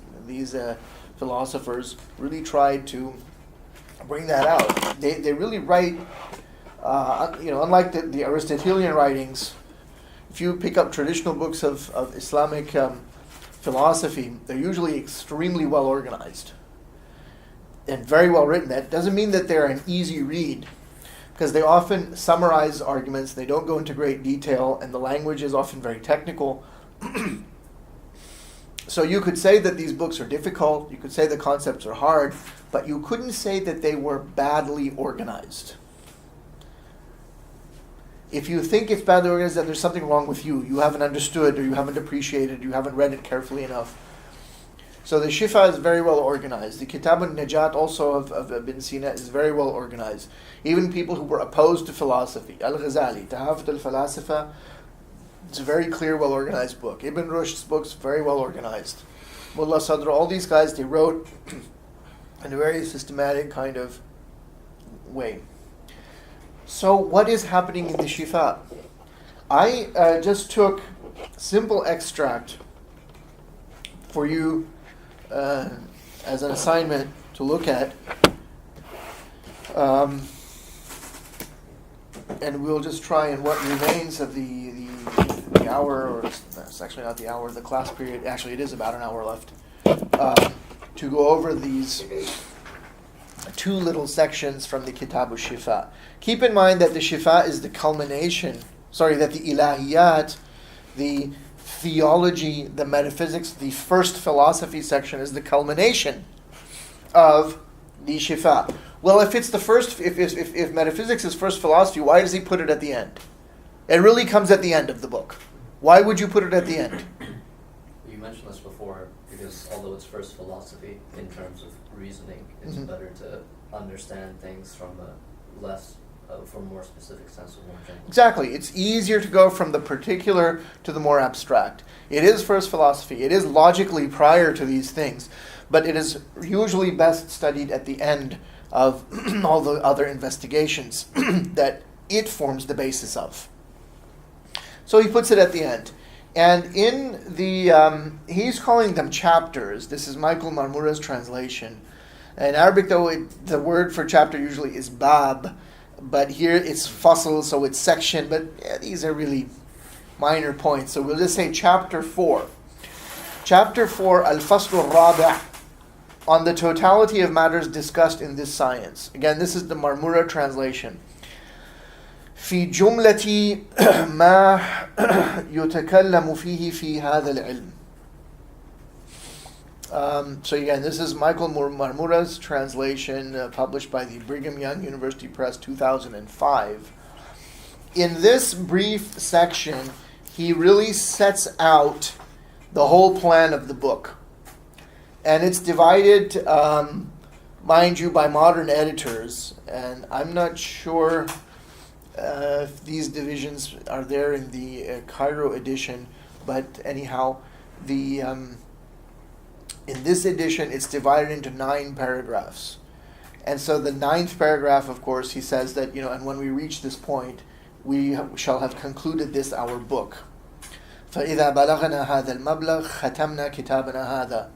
philosophers really tried to bring that out. They really write, unlike the Aristotelian writings. If you pick up traditional books of Islamic philosophy, they're usually extremely well organized and very well written. That doesn't mean that they're an easy read, because they often summarize arguments, they don't go into great detail, and the language is often very technical. So you could say that these books are difficult, you could say the concepts are hard, but you couldn't say that they were badly organized. If you think it's badly organized, then there's something wrong with you. You haven't understood, or you haven't appreciated, you haven't read it carefully enough. So the Shifa is very well organized. The Kitab al-Najat also of Ibn Sina is very well organized. Even people who were opposed to philosophy, Al-Ghazali, Tahafut al-Falasifa, it's a very clear, well organized book. Ibn Rushd's books, very well organized. Mullah Sadr, all these guys, they wrote in a very systematic kind of way. So what is happening in the Shifa? I just took simple extract for you as an assignment to look at. And we'll just try in what remains of the hour, or it's actually not the hour, the class period, actually it is about an hour left, to go over these two little sections from the Kitab al-Shifa. Keep in mind that the Shifa is the culmination, that the Ilahiyat, the theology, the metaphysics, the first philosophy section is the culmination of the Shifa. Well, if it's the first, if metaphysics is first philosophy, why does he put it at the end? It really comes at the end of the book. Why would you put it at the end?
You mentioned this before, because although it's first philosophy in terms of reasoning, it's better to understand things from a more specific sense of more general.
Exactly. It's easier to go from the particular to the more abstract. It is first philosophy. It is logically prior to these things, but it is usually best studied at the end of all the other investigations that it forms the basis of. So he puts it at the end. And in the, he's calling them chapters. This is Michael Marmura's translation. In Arabic, though, the word for chapter usually is bab, but here it's fasl, so it's section, but these are really minor points. So we'll just say chapter 4. Chapter 4, al-fasl al-rabi', on the totality of matters discussed in this science. Again, this is the Marmura translation. في جملة ما يتكلم فيه في هذا العلم. So again, this is Michael Marmura's translation, published by the Brigham Young University Press, 2005. In this brief section, he really sets out the whole plan of the book. And it's divided, mind you, by modern editors. And I'm not sure if these divisions are there in the Cairo edition, but anyhow, the in this edition it's divided into 9 paragraphs. And so the 9th paragraph, of course, he says that, and when we reach this point, we shall have concluded this our book. فَإِذَا بَلَغْنَا هَذَا الْمَبْلَغْ خَتَمْنَا كِتَابَنَا هَذَا.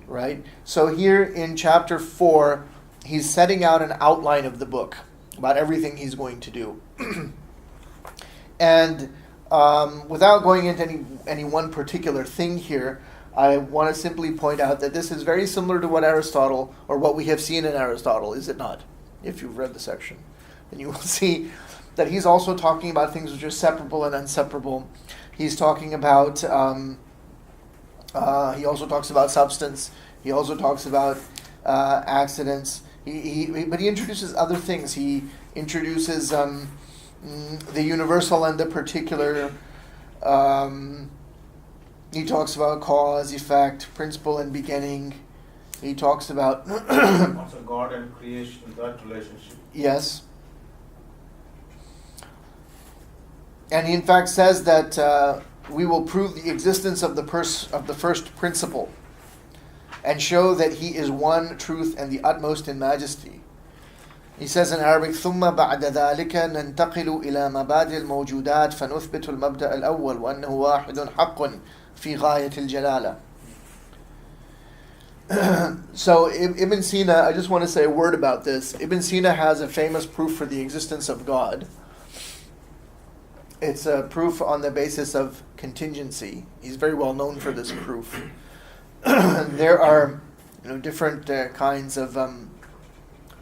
Right? So here in chapter 4, he's setting out an outline of the book about everything he's going to do. And without going into any one particular thing here, I want to simply point out that this is very similar to what Aristotle, or what we have seen in Aristotle, is it not? If you've read the section, then you will see that he's also talking about things which are separable and inseparable. He's talking about, he also talks about substance. He also talks about accidents. But he introduces other things. He introduces the universal and the particular. He talks about cause, effect, principle, and beginning. He talks about
also God and creation, that relationship.
Yes. And he in fact says that we will prove the existence of the first principle, and show that he is one truth and the utmost in majesty. He says in Arabic, ثم بعد ذلك ننتقل إلى مبادئ الموجودات فنثبت المبدأ الأول وأنه واحد حق في غاية الجلالة. So Ibn Sina, I just want to say a word about this. Ibn Sina has a famous proof for the existence of God. It's a proof on the basis of contingency. He's very well known for this proof. There are different kinds of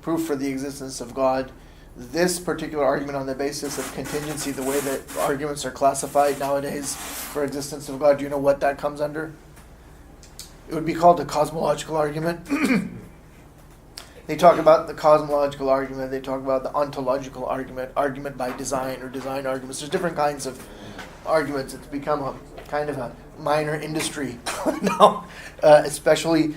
proof for the existence of God. This particular argument on the basis of contingency, the way that arguments are classified nowadays for existence of God, do you know what that comes under? It would be called a cosmological argument. They talk about the cosmological argument, they talk about the ontological argument, argument by design or design arguments. There's different kinds of arguments. It's become a kind of a minor industry now, especially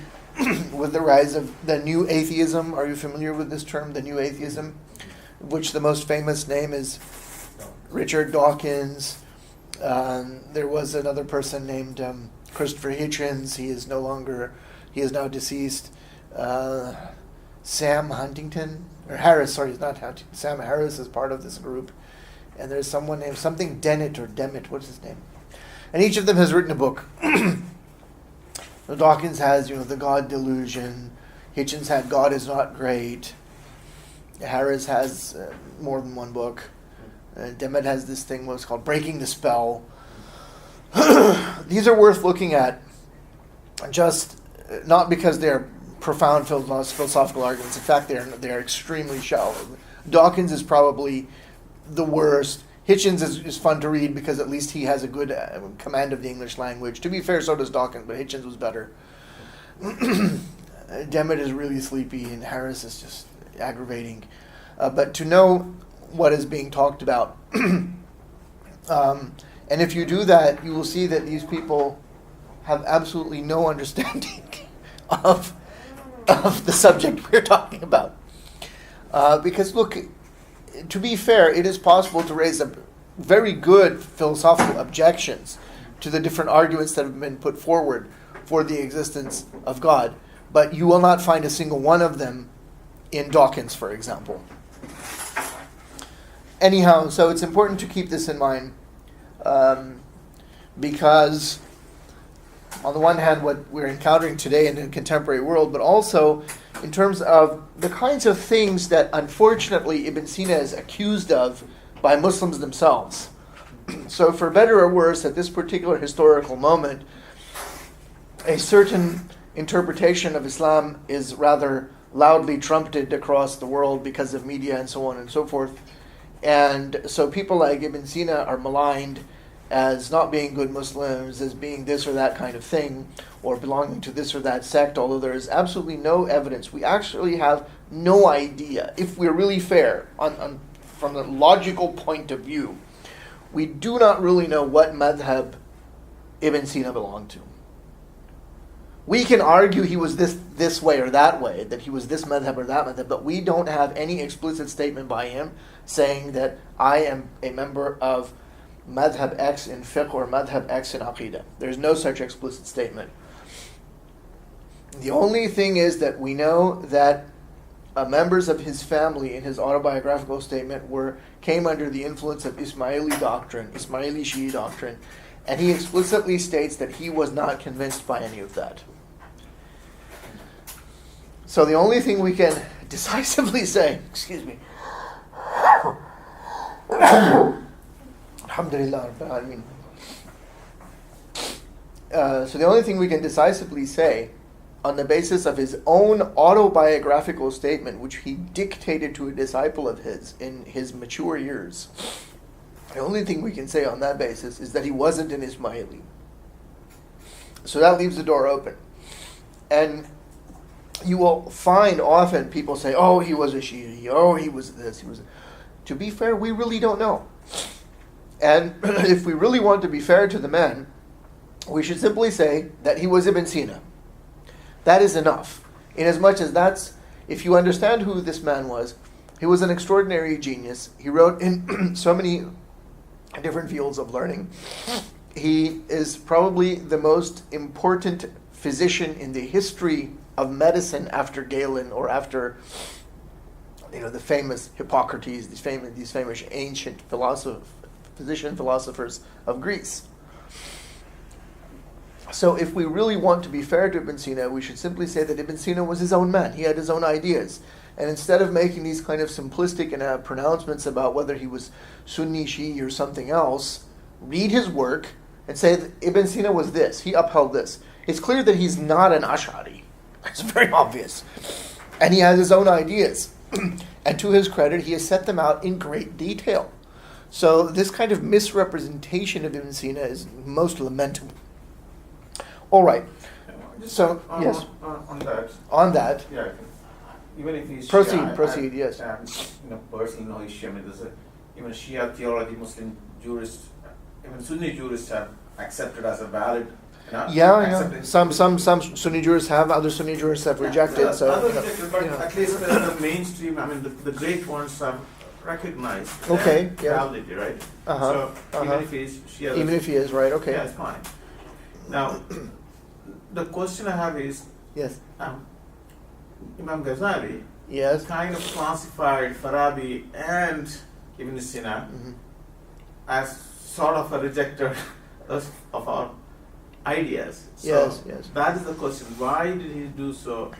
with the rise of the new atheism. Are you familiar with this term, the new atheism? Which the most famous name is Richard Dawkins. There was another person named Christopher Hitchens. He is now deceased. Sam Huntington, or Harris, sorry, he's not Huntington. Sam Harris is part of this group. And there's someone named something Dennett or Demet, what's his name? And each of them has written a book. So Dawkins has, the God delusion. Hitchens had God is not great. Harris has more than one book. Demet has this thing, what's called Breaking the Spell. These are worth looking at, just not because they're profound philosophical arguments. In fact, they're extremely shallow. Dawkins is probably the worst. Hitchens is fun to read because at least he has a good command of the English language. To be fair, so does Dawkins, but Hitchens was better. Demet is really sleepy, and Harris is just aggravating. But to know what is being talked about, and if you do that, you will see that these people have absolutely no understanding of the subject we're talking about. Because look, to be fair, it is possible to raise very good philosophical objections to the different arguments that have been put forward for the existence of God, but you will not find a single one of them in Dawkins, for example. Anyhow, so it's important to keep this in mind, because on the one hand, what we're encountering today in the contemporary world, but also in terms of the kinds of things that unfortunately Ibn Sina is accused of by Muslims themselves. So for better or worse, at this particular historical moment, a certain interpretation of Islam is rather loudly trumpeted across the world because of media and so on and so forth. And so people like Ibn Sina are maligned as not being good Muslims, as being this or that kind of thing, or belonging to this or that sect, although there is absolutely no evidence. We actually have no idea, if we're really fair, from the logical point of view, we do not really know what madhab Ibn Sina belonged to. We can argue he was this way or that way, that he was this madhab or that madhab, but we don't have any explicit statement by him saying that I am a member of madhab X in fiqh or madhab X in aqidah. There's no such explicit statement. The only thing is that we know that members of his family in his autobiographical statement came under the influence of Ismaili Shi'i doctrine, and he explicitly states that he was not convinced by any of that. So the only thing we can decisively say, Alhamdulillah Rabbil Alameen. So the only thing we can decisively say on the basis of his own autobiographical statement, which he dictated to a disciple of his in his mature years, the only thing we can say on that basis is that he wasn't an Ismaili. So that leaves the door open. And you will find often people say, oh, he was a Shi'i, oh, he was this, he was... To be fair, we really don't know. And if we really want to be fair to the man, we should simply say that he was Ibn Sina. That is enough. Inasmuch as if you understand who this man was, he was an extraordinary genius. He wrote in so many different fields of learning. He is probably the most important physician in the history of medicine after Galen or after the famous Hippocrates, these famous ancient physician philosophers of Greece. So if we really want to be fair to Ibn Sina, we should simply say that Ibn Sina was his own man. He had his own ideas. And instead of making these kind of simplistic pronouncements about whether he was Sunni, Shi'i, or something else, read his work and say that Ibn Sina was this. He upheld this. It's clear that he's not an Ash'ari. It's very obvious. And he has his own ideas. And to his credit, he has set them out in great detail. So this kind of misrepresentation of Ibn Sina is most lamentable. All right. So, yes.
On that.
that.
Yeah. Even if he's
Proceed, yes.
Personally know Shia. I mean, even Shia theology, Muslim jurists, even Sunni jurists have accepted as a valid.
Yeah. Some Sunni jurists have, other Sunni jurists have rejected.
But at least the mainstream, I mean, the great ones have recognized validity, right? So even if he's Shia,
even if he is, right? Okay.
Yeah, it's fine. Now, the question I have is,
yes,
Imam Ghazali kind of classified Farabi and Ibn Sina as sort of a rejecter of our ideas. So
yes.
That is the question. Why did he do so?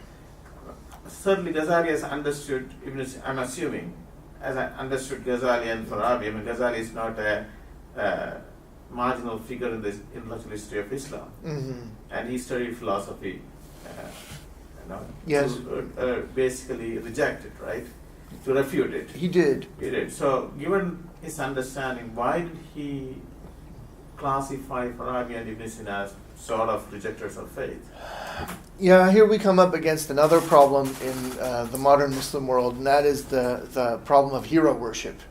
Certainly Ghazali has understood Ibn Sina, I'm assuming, as I understood Ghazali and Farabi. I mean, Ghazali is not a marginal figure in the intellectual history of Islam. And he studied philosophy to basically reject it, right? To refute it.
He did.
So, given his understanding, why did he classify Farabi and Ibn Sina as sort of rejectors of faith?
Yeah, here we come up against another problem in the modern Muslim world, and that is the problem of hero worship.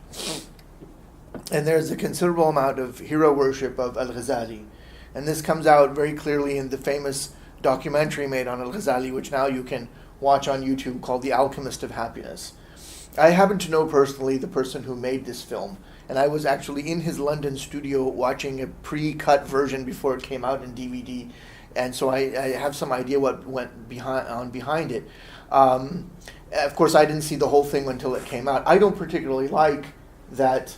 And there's a considerable amount of hero worship of Al-Ghazali. And this comes out very clearly in the famous documentary made on Al-Ghazali, which now you can watch on YouTube, called The Alchemist of Happiness. I happen to know personally the person who made this film, and I was actually in his London studio watching a pre-cut version before it came out in DVD, and so I have some idea what went behind it. Of course, I didn't see the whole thing until it came out. I don't particularly like that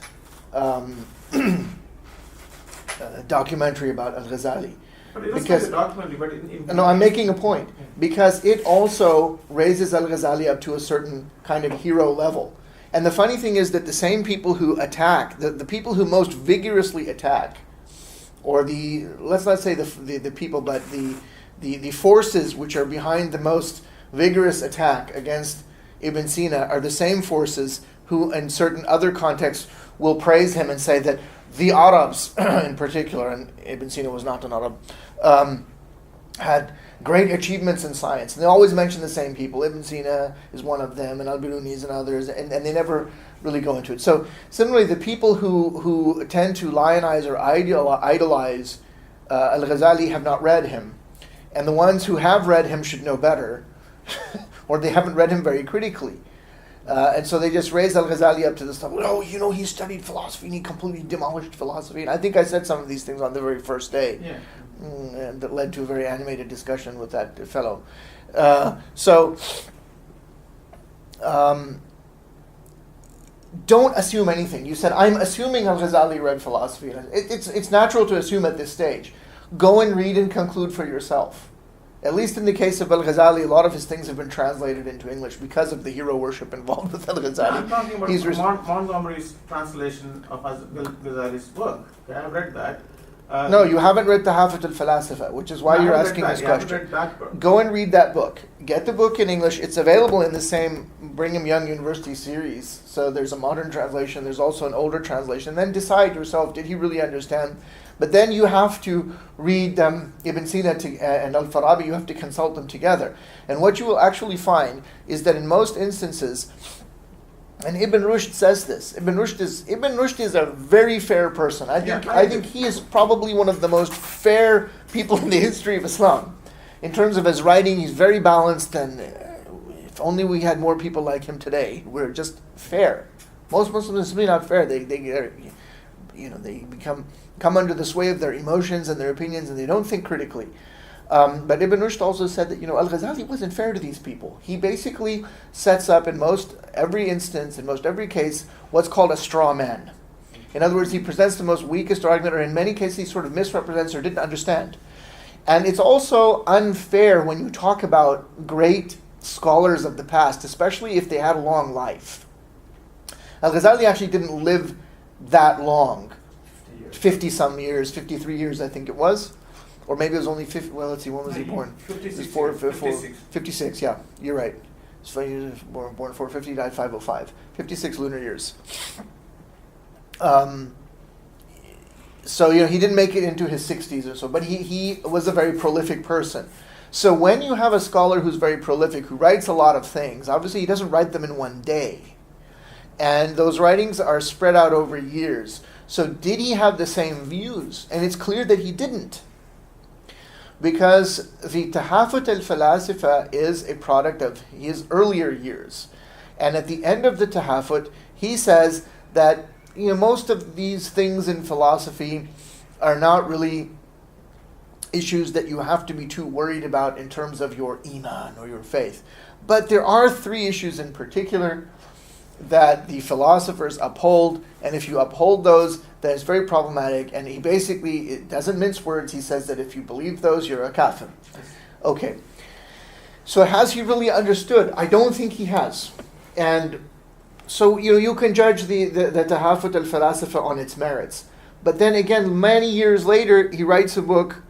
documentary about Al-Ghazali.
But it was like a documentary, but
no, I'm making a point. Because it also raises Al-Ghazali up to a certain kind of hero level. And the funny thing is that the same people who attack, the people who most vigorously attack, or let's not say the people, but the forces which are behind the most vigorous attack against Ibn Sina are the same forces who, in certain other contexts, will praise him and say that the Arabs, in particular, and Ibn Sina was not an Arab, had great achievements in science. And they always mention the same people. Ibn Sina is one of them, and Al-Biruni and others, and they never really go into it. So similarly, the people who tend to lionize or idolize Al-Ghazali have not read him. And the ones who have read him should know better, or they haven't read him very critically. And so they just raise Al-Ghazali up to this level. Oh, he studied philosophy and he completely demolished philosophy. And I think I said some of these things on the very first day.
Yeah.
And that led to a very animated discussion with that fellow. Don't assume anything. You said, I'm assuming Al-Ghazali read philosophy. It's natural to assume at this stage. Go and read and conclude for yourself. At least in the case of Al-Ghazali, a lot of his things have been translated into English because of the hero worship involved with Al-Ghazali.
I'm talking about Montgomery's translation of Ghazali's work. Okay, I've read that.
No, you haven't read Tahafut al-Falasifa, which is why you're asking this question. Go and read that book. Get the book in English. It's available in the same Brigham Young University series. So there's a modern translation. There's also an older translation. Then decide yourself, did he really understand? But then you have to read Ibn Sina and Al-Farabi. You have to consult them together. And what you will actually find is that in most instances, and Ibn Rushd says this. Ibn Rushd is a very fair person. I think he is probably one of the most fair people in the history of Islam. In terms of his writing, he's very balanced, and if only we had more people like him today. We're just fair. Most Muslims are simply not fair. They come under the sway of their emotions and their opinions, and they don't think critically. But Ibn Rushd also said that, Al-Ghazali wasn't fair to these people. He basically sets up in most every instance, in most every case, what's called a straw man. In other words, he presents the most weakest argument, or in many cases he sort of misrepresents or didn't understand. And it's also unfair when you talk about great scholars of the past, especially if they had a long life. Al-Ghazali actually didn't live that long. 50-some years, 53 years I think it was. Or maybe it was only 50, well, let's see, when was he born?
56.
56, yeah, you're right. So he was born 450, died 505. 56 lunar years. So, he didn't make it into his 60s or so, but he was a very prolific person. So when you have a scholar who's very prolific, who writes a lot of things, obviously he doesn't write them in one day. And those writings are spread out over years. So did he have the same views? And it's clear that he didn't. Because the Tahafut al-Falasifa is a product of his earlier years. And at the end of the Tahafut, he says that most of these things in philosophy are not really issues that you have to be too worried about in terms of your iman or your faith. But there are three issues in particular that the philosophers uphold, and if you uphold those, then it's very problematic. And he basically, it doesn't mince words, he says that if you believe those, you're a kafir. Okay. So has he really understood? I don't think he has. And so you can judge the Tahafut al-Falasifa on its merits. But then again, many years later, he writes a book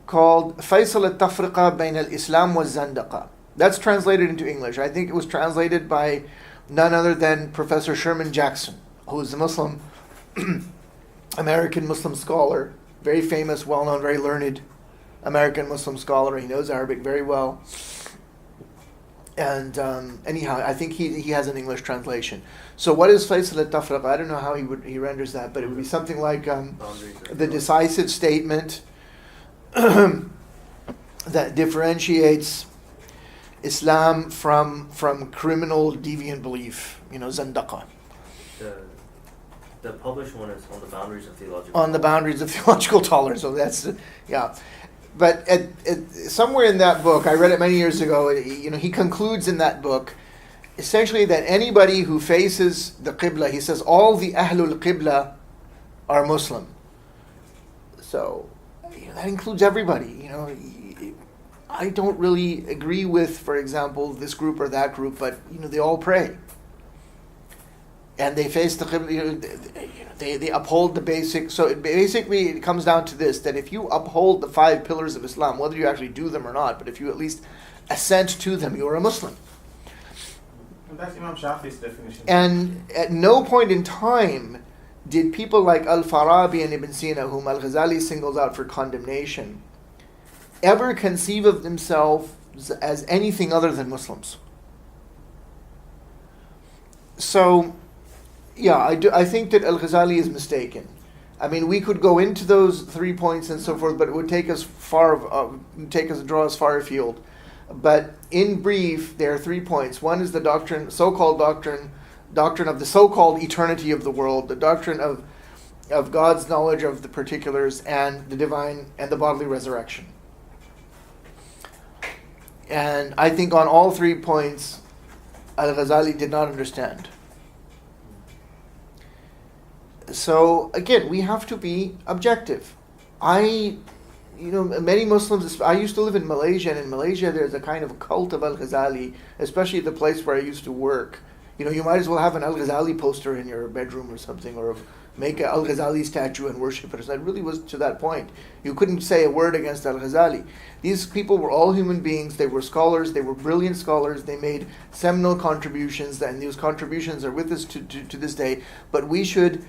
called Faisal al-Tafriqa Bain al-Islam wa Zandaqa. That's translated into English. I think it was translated by none other than Professor Sherman Jackson, who is a Muslim, American Muslim scholar, very famous, well-known, very learned American Muslim scholar. He knows Arabic very well. And anyhow, I think he has an English translation. So what is Faisal al-Tafriqa? I don't know how he renders that, but it would be something like the decisive statement that differentiates Islam from criminal deviant belief, zandaqa.
The published one is on the boundaries of theological.
On the boundaries of theological tolerance. So that's yeah. But somewhere in that book, I read it many years ago. He concludes in that book, essentially that anybody who faces the qibla, he says, all the ahlul qibla are Muslim. So that includes everybody. I don't really agree with, for example, this group or that group, but they all pray, and they face the qibla. They uphold the basic. So it comes down to this: that if you uphold the 5 pillars of Islam, whether you actually do them or not, but if you at least assent to them, you are a Muslim.
And that's Imam Shafi's definition.
And at no point in time did people like Al-Farabi and Ibn Sina, whom Al-Ghazali singles out for condemnation, ever conceive of themselves as anything other than Muslims. So, yeah, I think that Al-Ghazali is mistaken. I mean, we could go into those 3 points and so forth, but it would take us draw us far afield. But in brief, there are 3 points. One is the doctrine of the so-called eternity of the world, the doctrine of God's knowledge of the particulars, and the divine and the bodily resurrection. And I think on all 3 points, Al-Ghazali did not understand. So again, we have to be objective. Many Muslims, I used to live in Malaysia, and in Malaysia there's a kind of cult of Al-Ghazali, especially the place where I used to work. You might as well have an Al-Ghazali poster in your bedroom or something, or make an Al-Ghazali statue and worship it. It really was to that point. You couldn't say a word against Al-Ghazali. These people were all human beings. They were scholars. They were brilliant scholars. They made seminal contributions, and those contributions are with us to this day. But we should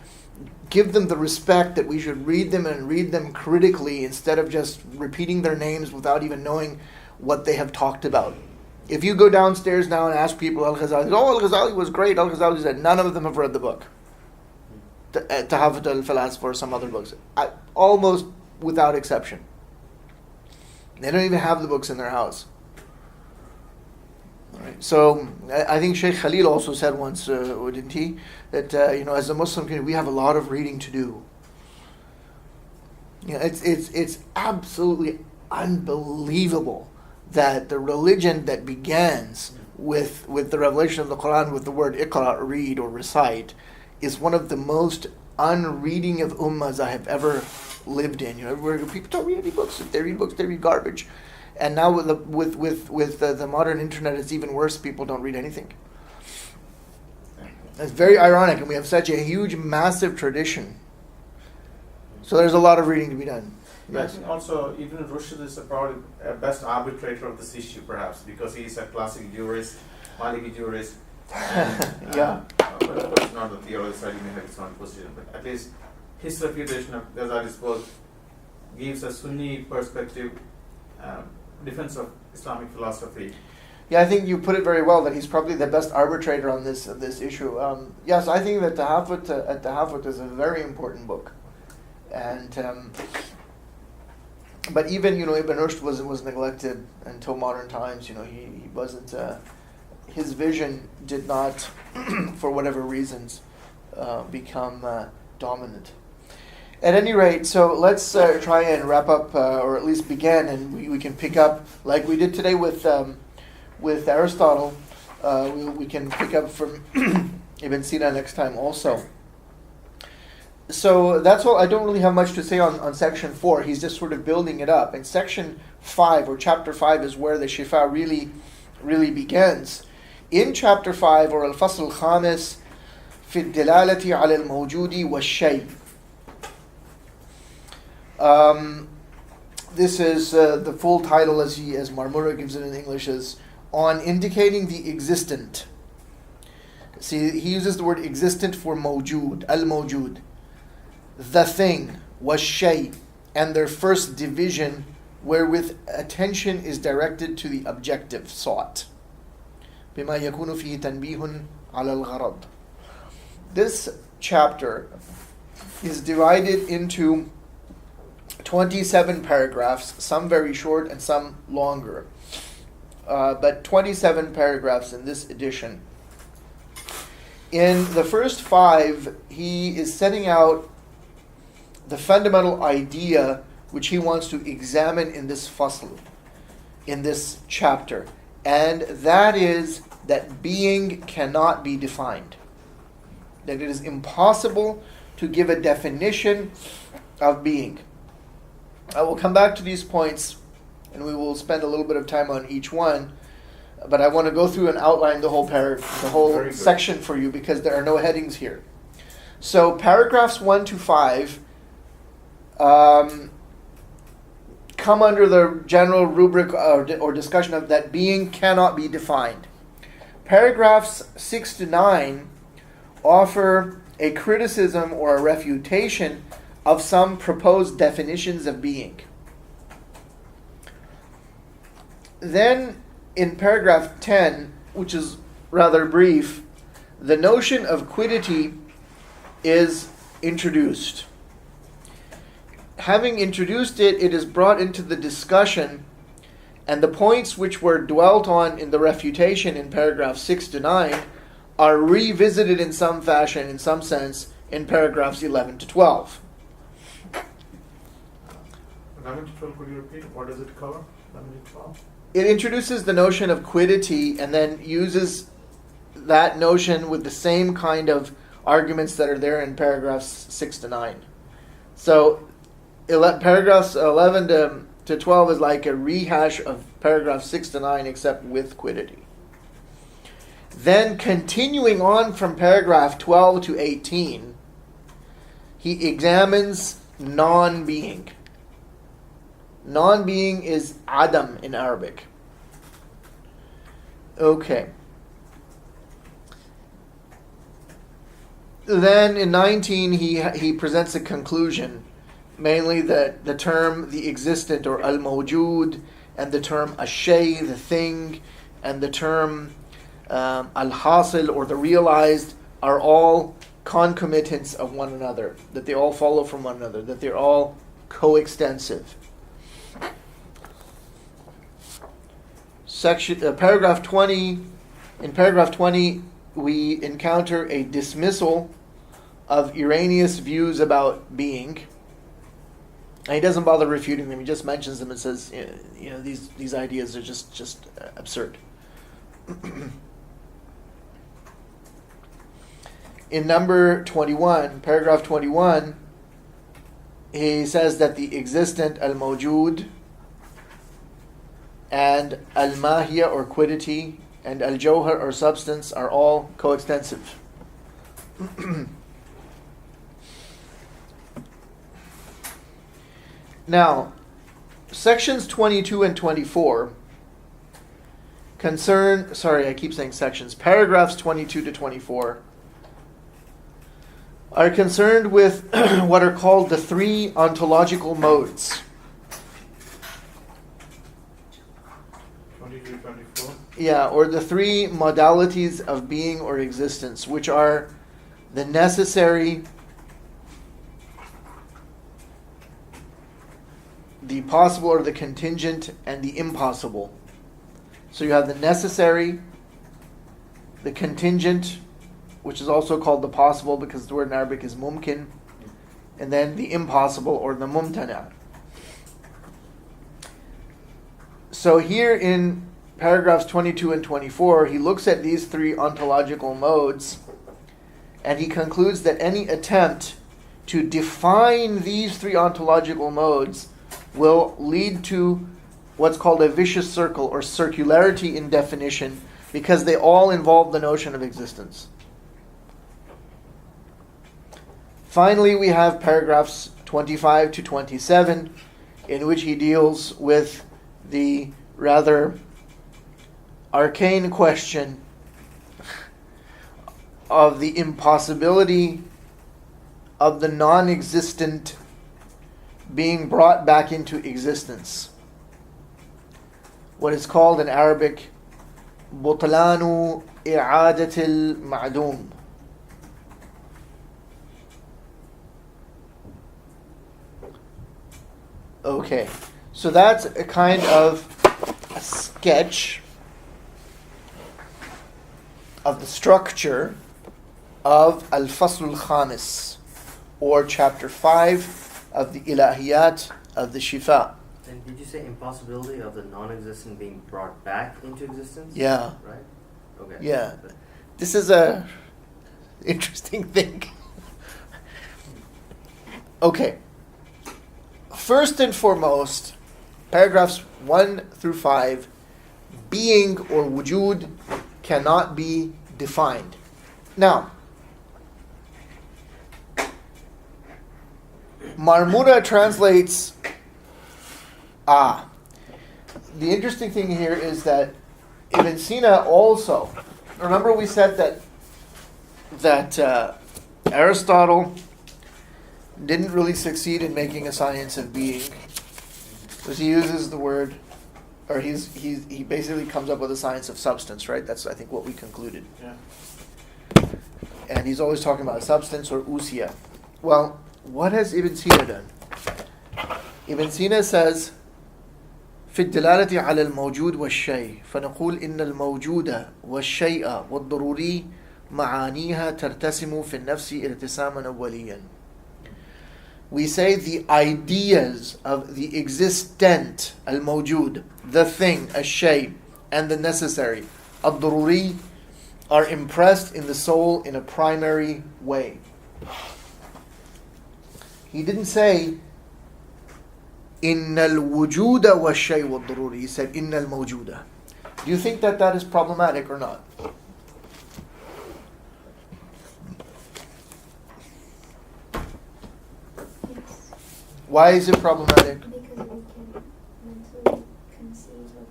give them the respect that we should read them and read them critically instead of just repeating their names without even knowing what they have talked about. If you go downstairs now and ask people Al-Ghazali, Al-Ghazali was great. Al-Ghazali said none of them have read the book. Tahafut al-Falasifa or some other books. Almost without exception. They don't even have the books in their house. All right. So I think Sheikh Khalil also said once, didn't he, that as a Muslim community we have a lot of reading to do. It's absolutely unbelievable that the religion that begins with the revelation of the Quran with the word iqra, read or recite, is one of the most unreading of ummahs I have ever lived in. You know, where people don't read any books. If they read books, they read garbage. And now with the modern internet, it's even worse. People don't read anything. It's very ironic, and we have such a huge, massive tradition. So there's a lot of reading to be done.
I
Yes.
think also Ibn Rushd is probably a best arbitrator of this issue, perhaps, because he is a classic jurist, Maliki jurist. And,
Yeah.
But of course, not the theology side, he may have his own position, but at least his refutation of Ghazali's work gives a Sunni perspective, defense of Islamic philosophy.
Yeah, I think you put it very well that he's probably the best arbitrator on this issue. Yes, I think that Tahafut is a very important book, and but even Ibn Rushd was neglected until modern times. He wasn't. His vision did not, for whatever reasons, become dominant. At any rate, so let's try and wrap up, or at least begin, and we can pick up like we did today with Aristotle. We can pick up from Ibn Sina next time also. So that's all. I don't really have much to say on section 4. He's just sort of building it up. And section 5 or chapter 5 is where the Shifa really begins. In chapter 5, or al-Fasl al-Khamis, fi al-Dilalati ala al-Mawjudi wa shay. This is the full title as Marmura gives it in English, is on indicating the existent. See, he uses the word existent for mawjud, al-mawjud. The thing was shay, and their first division wherewith attention is directed to the objective sought. بما يكون فيه تنبيه على الغرض. This chapter is divided into 27 paragraphs, some very short and some longer. But 27 paragraphs in this edition. In the first 5, he is setting out the fundamental idea which he wants to examine in this fasl, in this chapter. And that is that being cannot be defined. That it is impossible to give a definition of being. I will come back to these points, and we will spend a little bit of time on each one. But I want to go through and outline the whole section for you, because there are no headings here. So paragraphs 1 to 5 come under the general rubric or discussion of that being cannot be defined. Paragraphs 6 to 9 offer a criticism or a refutation of some proposed definitions of being. Then in paragraph 10, which is rather brief, the notion of quiddity is introduced. Having introduced it, it is brought into the discussion, and the points which were dwelt on in the refutation in paragraphs 6 to 9 are revisited in some fashion, in some sense, in paragraphs 11 to 12.
11 to 12, could you repeat? What does it cover? 11 to 12?
It introduces the notion of quiddity and then uses that notion with the same kind of arguments that are there in paragraphs 6 to 9. So paragraphs 11 to 12 is like a rehash of paragraphs 6 to 9, except with quiddity. Then continuing on from paragraph 12 to 18, he examines non-being. Non-being is Adam in Arabic. Okay. Then in 19 he presents a conclusion, mainly the term the existent or al-mawjud, and the term ash-shay, the thing, and the term al-hasil or the realized are all concomitants of one another, that they all follow from one another, that they're all coextensive. Paragraph 20. In paragraph 20, we encounter a dismissal of erroneous views about being. And he doesn't bother refuting them. He just mentions them and says, these ideas are just absurd. In number 21, paragraph 21, he says that the existent al-mawjud and al-mahiyya or quiddity and al-jawhar or substance are all coextensive. Now, sections 22 and 24 paragraphs 22 to 24 are concerned with what are called the three ontological modes.
22, 24.
Yeah, or the three modalities of being or existence, which are the necessary, the possible or the contingent, and the impossible. So you have the necessary, the contingent, which is also called the possible because the word in Arabic is mumkin, and then the impossible or the mumtana. So here in paragraphs 22 and 24, he looks at these three ontological modes and he concludes that any attempt to define these three ontological modes will lead to what's called a vicious circle or circularity in definition, because they all involve the notion of existence. Finally, we have paragraphs 25 to 27, in which he deals with the rather arcane question of the impossibility of the non-existent being brought back into existence. What is called in Arabic butlanu i'adatil ma'dum. Okay, so that's a kind of a sketch of the structure of Al-Fasl al-Khamis, or chapter 5 of the Ilahiyat of the Shifa.
And did you say impossibility of the non-existent being brought back into existence?
Yeah.
Right? Okay.
Yeah. This is a interesting thing. Okay. First and foremost, paragraphs 1 through 5, being or wujud cannot be defined. Now, Marmura translates the interesting thing here is that Ibn Sina also, remember we said that Aristotle didn't really succeed in making a science of being, because he uses the word, or he basically comes up with a science of substance, right? That's, I think, what we concluded.
Yeah.
And he's always talking about substance or usia. Well, what has Ibn Sina done? Ibn Sina says, في الدلالة على الموجود والشيء فنقول إن الموجود والشيء والضروري معانيها ترتسم في النفس ارتساما أوليا. We say the ideas of the existent, al-mawjud, the thing, al-shay, and the necessary, al-daruri, are impressed in the soul in a primary way. He didn't say إن الوجود والشيء والضروري. He said إن الموجود. Do you think that is problematic or not?
Yes.
Why is it problematic?
Because we can mentally conceive of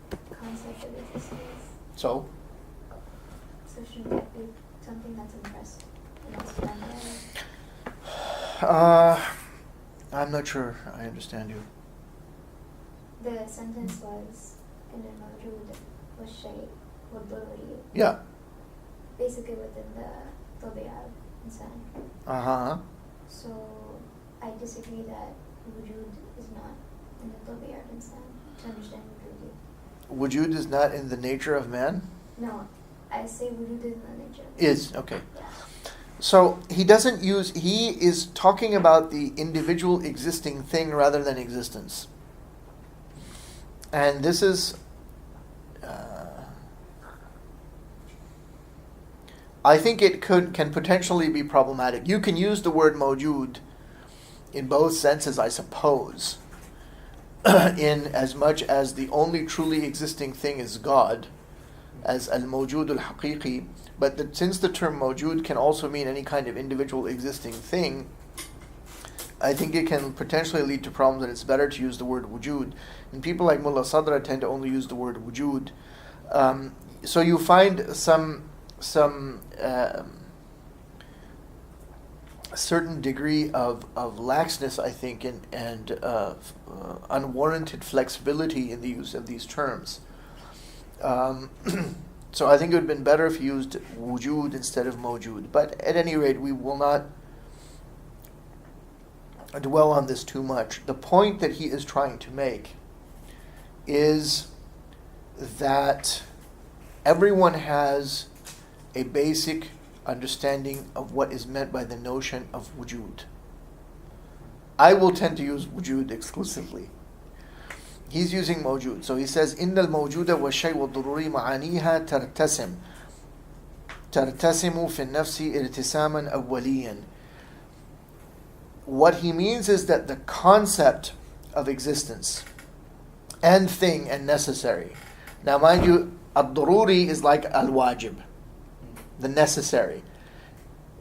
the concept of existence.
So
Shouldn't that be something that's impressed in us primarily?
I'm not sure I understand you.
The sentence was in al-mawjud was-shay wal-daruri.
Yeah.
Basically within the tabi'a of insan.
Uh-huh.
So I disagree that wujud is not in the tabi'a of insan to understand wujud.
Wujud is not in the nature of man?
No, I say wujud is in the nature of
Is, okay.
Yeah.
So he is talking about the individual existing thing rather than existence. And this is, I think it can potentially be problematic. You can use the word mawjud in both senses, I suppose, in as much as the only truly existing thing is God, as al-mawjud al-haqiqi, but since the term mawjud can also mean any kind of individual existing thing, I think it can potentially lead to problems, and it's better to use the word wujud. And people like Mullah Sadra tend to only use the word wujud. So you find some certain degree of laxness, I think, and unwarranted flexibility in the use of these terms. So I think it would have been better if you used wujud instead of mawjud. But at any rate, we will not dwell on this too much. The point that he is trying to make is that everyone has a basic understanding of what is meant by the notion of wujud. I will tend to use wujud exclusively. He's using mawjud. So he says, إِنَّ الْمَوْجُودَ وَالشَّيْء وَالضُّرُورِ مَعَانِيهَا تَرْتَسِمُ فِي النَّفْسِ ارْتِسَامًا أَوَّلِيًّا. What he means is that the concept of existence and thing and necessary. Now mind you, ad-daruri is like al-wajib, the necessary.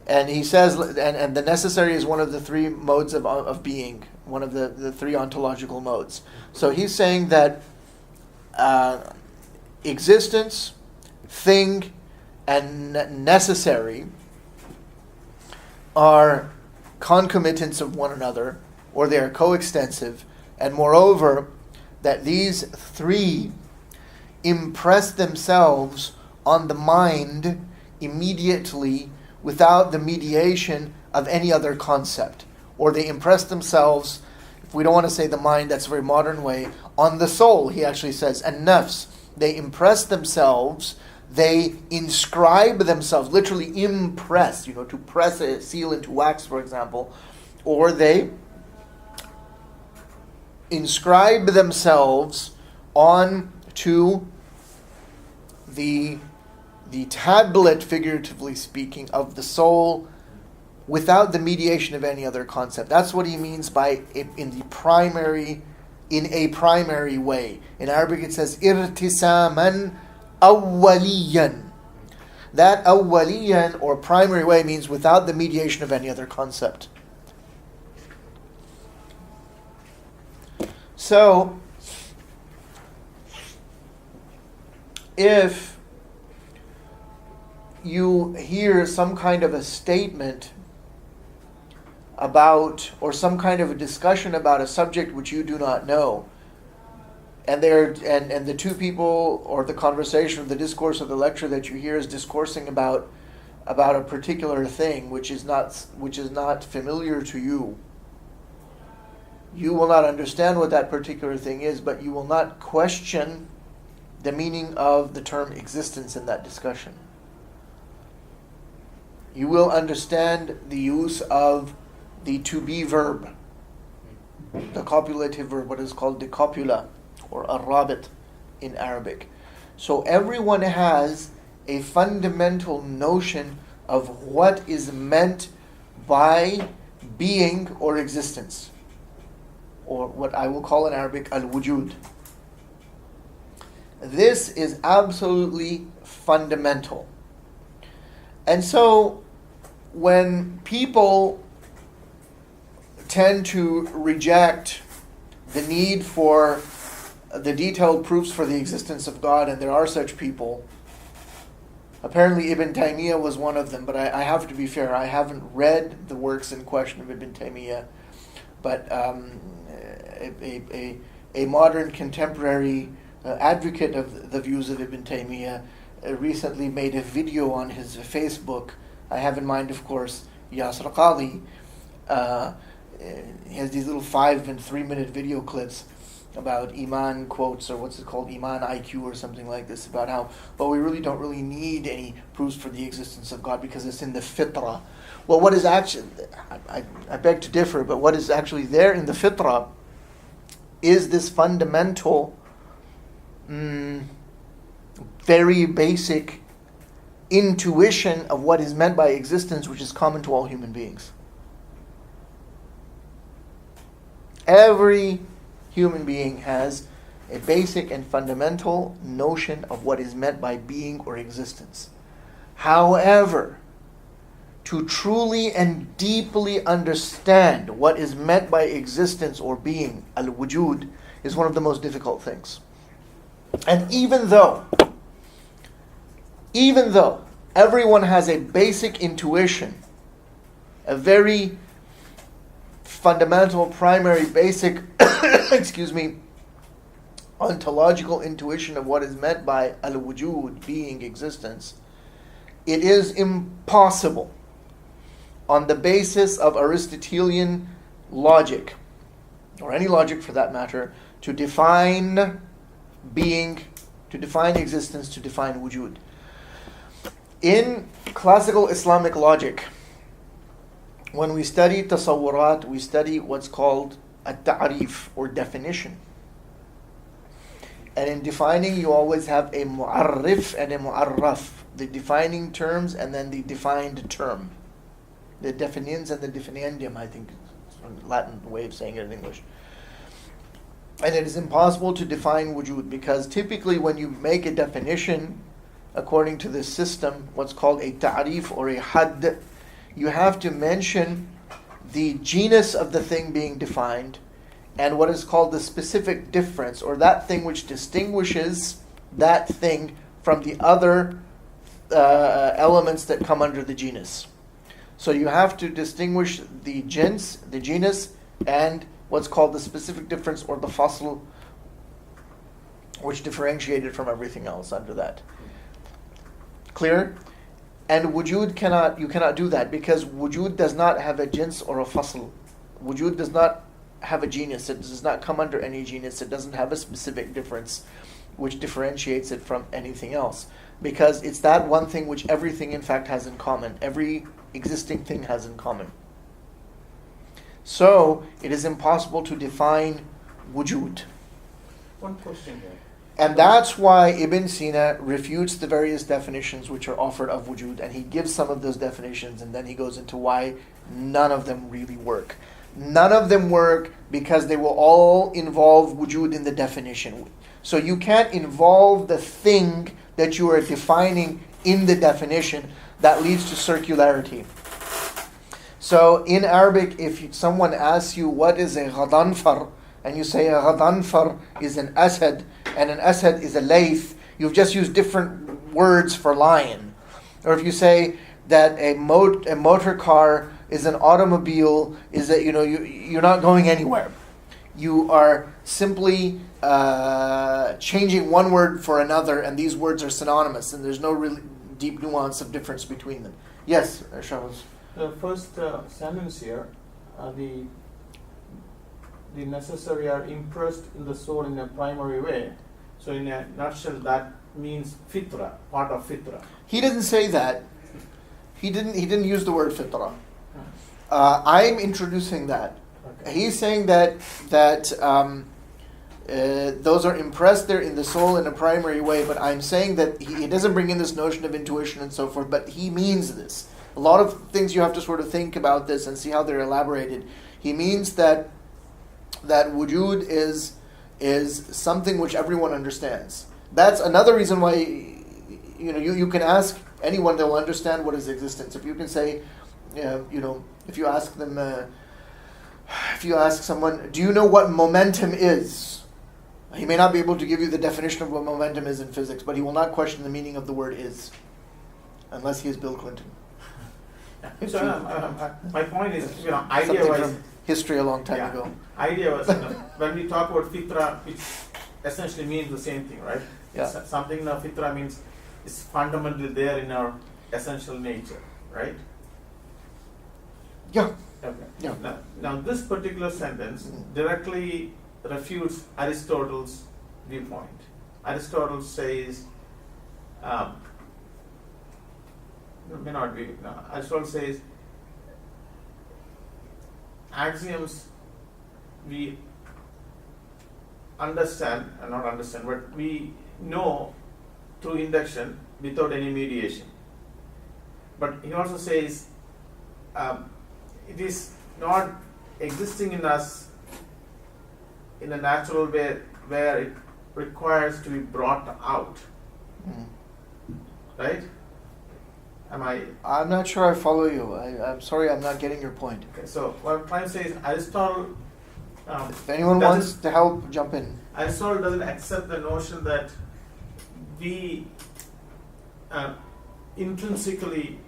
And he says, and the necessary is one of the three modes of being, one of the three ontological modes. So he's saying that existence, thing, and necessary are concomitants of one another, or they are coextensive, and moreover, that these three impress themselves on the mind immediately without the mediation of any other concept. Or they impress themselves, if we don't want to say the mind, that's a very modern way, on the soul, he actually says, and nafs. They impress themselves, they inscribe themselves, literally impress, to press a seal into wax, for example, or they inscribe themselves onto the tablet, figuratively speaking, of the soul without the mediation of any other concept. That's what he means by in a primary way. In Arabic it says irtisaman awwaliyan. That awwaliyan, or primary way, means without the mediation of any other concept. So, if you hear some kind of a statement about, or some kind of a discussion about a subject which you do not know, and the two people, or the conversation, or the discourse, or the lecture that you hear is discoursing about a particular thing which is not familiar to you, you will not understand what that particular thing is, but you will not question the meaning of the term existence in that discussion. You will understand the use of the to be verb, the copulative verb, what is called the copula, or arrabit in Arabic. So everyone has a fundamental notion of what is meant by being or existence, or what I will call in Arabic al-wujud. This is absolutely fundamental. And so when people tend to reject the need for the detailed proofs for the existence of God, and there are such people, apparently Ibn Taymiyyah was one of them, but I have to be fair, I haven't read the works in question of Ibn Taymiyyah, but a modern contemporary advocate of the views of Ibn Taymiyyah recently made a video on his Facebook. I have in mind, of course, Yasir Qadhi. He has these little 5 and 3 minute video clips about Iman quotes, or what's it called, Iman IQ or something like this, about how, well, we really don't really need any proofs for the existence of God because it's in the fitrah. Well, what is actually, I beg to differ, but what is actually there in the fitrah is this fundamental, very basic intuition of what is meant by existence, which is common to all human beings. Every human being has a basic and fundamental notion of what is meant by being or existence. However, to truly and deeply understand what is meant by existence or being, al-wujud, is one of the most difficult things. And even though everyone has a basic intuition, a very fundamental, primary, basic, ontological intuition of what is meant by al-wujud, being, existence, it is impossible on the basis of Aristotelian logic, or any logic for that matter, to define being, to define existence, to define wujud. In classical Islamic logic, when we study tasawwurat, we study what's called a ta'rif, or definition. And in defining, you always have a mu'arrif and a mu'arraf, the defining terms and then the defined term. The definiens and the definiendum, I think, is a Latin way of saying it in English. And it is impossible to define wujud, because typically when you make a definition, according to this system, what's called a ta'rif or a hadd, you have to mention the genus of the thing being defined and what is called the specific difference, or that thing which distinguishes that thing from the other elements that come under the genus. So you have to distinguish the genus, and what's called the specific difference, or the fasl, which differentiated from everything else under that. Clear? And wujud you cannot do that, because wujud does not have a jins or a fasl. Wujud does not have a genus. It does not come under any genus. It doesn't have a specific difference which differentiates it from anything else, because it's that one thing which everything in fact has in common. Every existing thing has in common. So it is impossible to define wujud.
One question here.
And that's why Ibn Sina refutes the various definitions which are offered of wujud, and he gives some of those definitions, and then he goes into why none of them really work. None of them work because they will all involve wujud in the definition. So you can't involve the thing that you are defining in the definition. That leads to circularity. So in Arabic, if someone asks you what is a ghadanfar, and you say a ghadanfar is an asad, and an asad is a layth, you've just used different words for lion. Or if you say that a motor car is an automobile, is that you're not going anywhere. You are simply changing one word for another, and these words are synonymous, and there's no really deep nuance of difference between them. Yes, Shahuz.
The first sentence here, the necessary are impressed in the soul in a primary way. So in a nutshell, that means fitra, part of fitra.
He didn't say that. He didn't use the word fitra. I'm introducing that. Okay. He's saying that those are impressed there in the soul in a primary way, but I'm saying that he doesn't bring in this notion of intuition and so forth, but he means this. A lot of things you have to sort of think about this and see how they're elaborated. He means that wujud is something which everyone understands. That's another reason why you can ask anyone, they will understand what is existence. If you can say, if you ask them, if you ask someone, do you know what momentum is? He may not be able to give you the definition of what momentum is in physics, but he will not question the meaning of the word is, unless he is Bill Clinton.
So my point is,
Something
idea-wise,
from history a long time ago.
Idea was, when we talk about fitra, it essentially means the same thing, right?
Yeah.
Something in our fitra means it's fundamentally there in our essential nature, right?
Yeah.
Okay.
Yeah.
Now this particular sentence directly
refutes Aristotle's viewpoint. Aristotle says, may not be, no, Aristotle says, axioms we understand, not understand, but we know through induction without any mediation. But he also says it is not existing in us in a natural way where it requires to be brought out. Right?
I'm not sure I follow you. I'm sorry, I'm not getting your point.
Okay, so what I'm trying to say is Aristotle.
If anyone wants to help, jump in.
Aristotle doesn't accept the notion that we intrinsically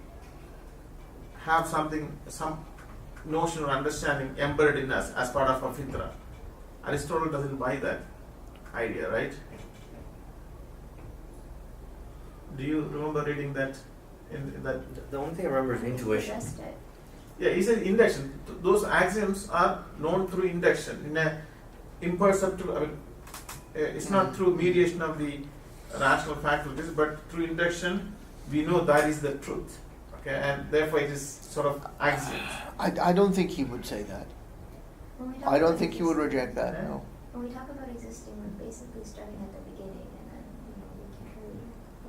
have some notion or understanding embedded in us as part of our fitra. Aristotle doesn't buy that idea, right? Do you remember reading that? In that?
The only thing I remember is intuition.
Addressed it.
Yeah, he said induction. Those axioms are known through induction in a imperceptible. I mean, it's not through mediation of the rational faculties, but through induction, we know that is the truth. Okay, and therefore it is sort of axioms.
I don't think he would say that.
When we talk
I don't
about
think he would
existing-
reject that. No.
When we talk about existing, we're basically starting at the beginning, and then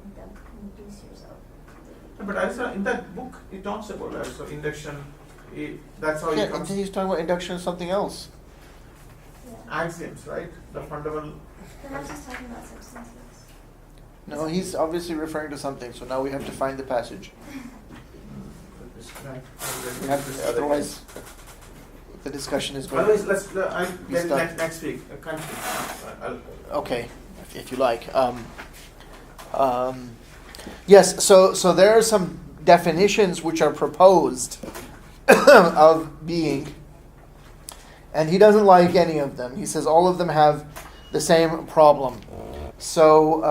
you can't really induce yourself.
But Aristotle, in that book, he talks about Aristotle induction. That's how
Yeah,
he comes.
he's talking about induction of something else.
Yeah.
Axioms, right? The fundamental.
Perhaps he's talking about substances.
No, he's obviously referring to something. So now we have to find the passage. We have to, otherwise, the discussion is going.
Otherwise, let's. I'll
We
get
start.
next week. Continue.
Okay, if you like. Yes. So there are some definitions which are proposed of being, and he doesn't like any of them. He says all of them have the same problem. So,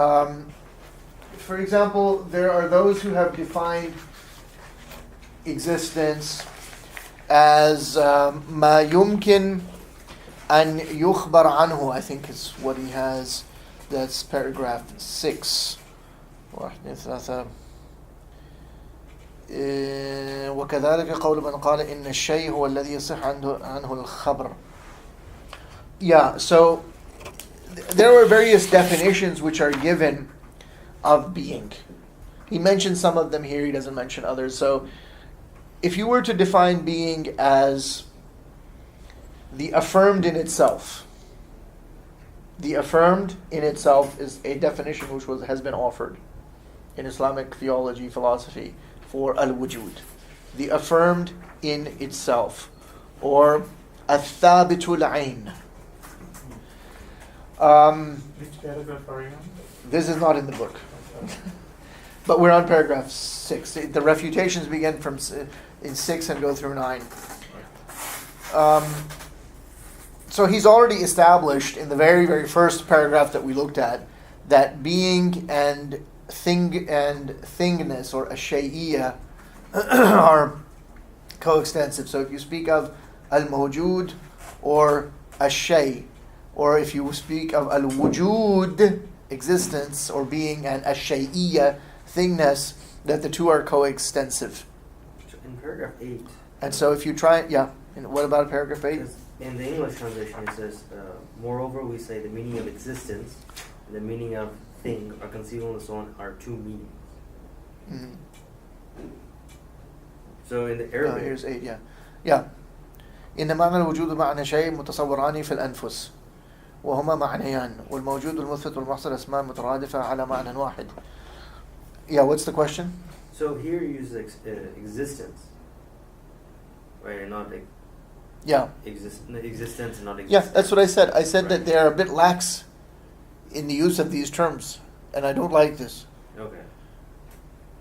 for example, there are those who have defined existence as ما يمكن أن يخبر عنه, I think is what he has. That's paragraph 6. وكذلك قول من قال إن الشيء هو الذي يصح عنه الخبر. Yeah, so there were various definitions which are given of being. He mentions some of them here, he doesn't mention others. So if you were to define being as the affirmed in itself, the affirmed in itself is a definition which has been offered in Islamic theology, philosophy, for al-wujud. The affirmed in itself, or al-thabitul ayn.
Which paragraph are you on?
This is not in the book. But we're on paragraph 6. The refutations begin from in 6 and go through 9. So he's already established in the very, very first paragraph that we looked at that being and thingness, or ashayiyya, are coextensive. So if you speak of al-mawjud or ashay, or if you speak of al-wujud, existence or being, and ashayiyya, thingness, that the two are coextensive.
In paragraph 8.
And so if you try, and what about paragraph 8?
In the English translation it says, moreover we say the meaning of existence and the meaning of thing are conceivable and so on are two meanings.
Mm-hmm.
So in the Arabic,
Here's 8, yeah. إن معنى الوجود معنى شيء متصوران في الأنفس وهما معنيان والموجود المثبت والمحصل أسماء مترادفة على معنى واحد. Yeah, what's the question?
so here you use existence, right? And not
Yeah.
existence and not existence.
Yeah, that's what I said. I said that
Right.
they are a bit lax in the use of these terms, and I don't like this.
Okay.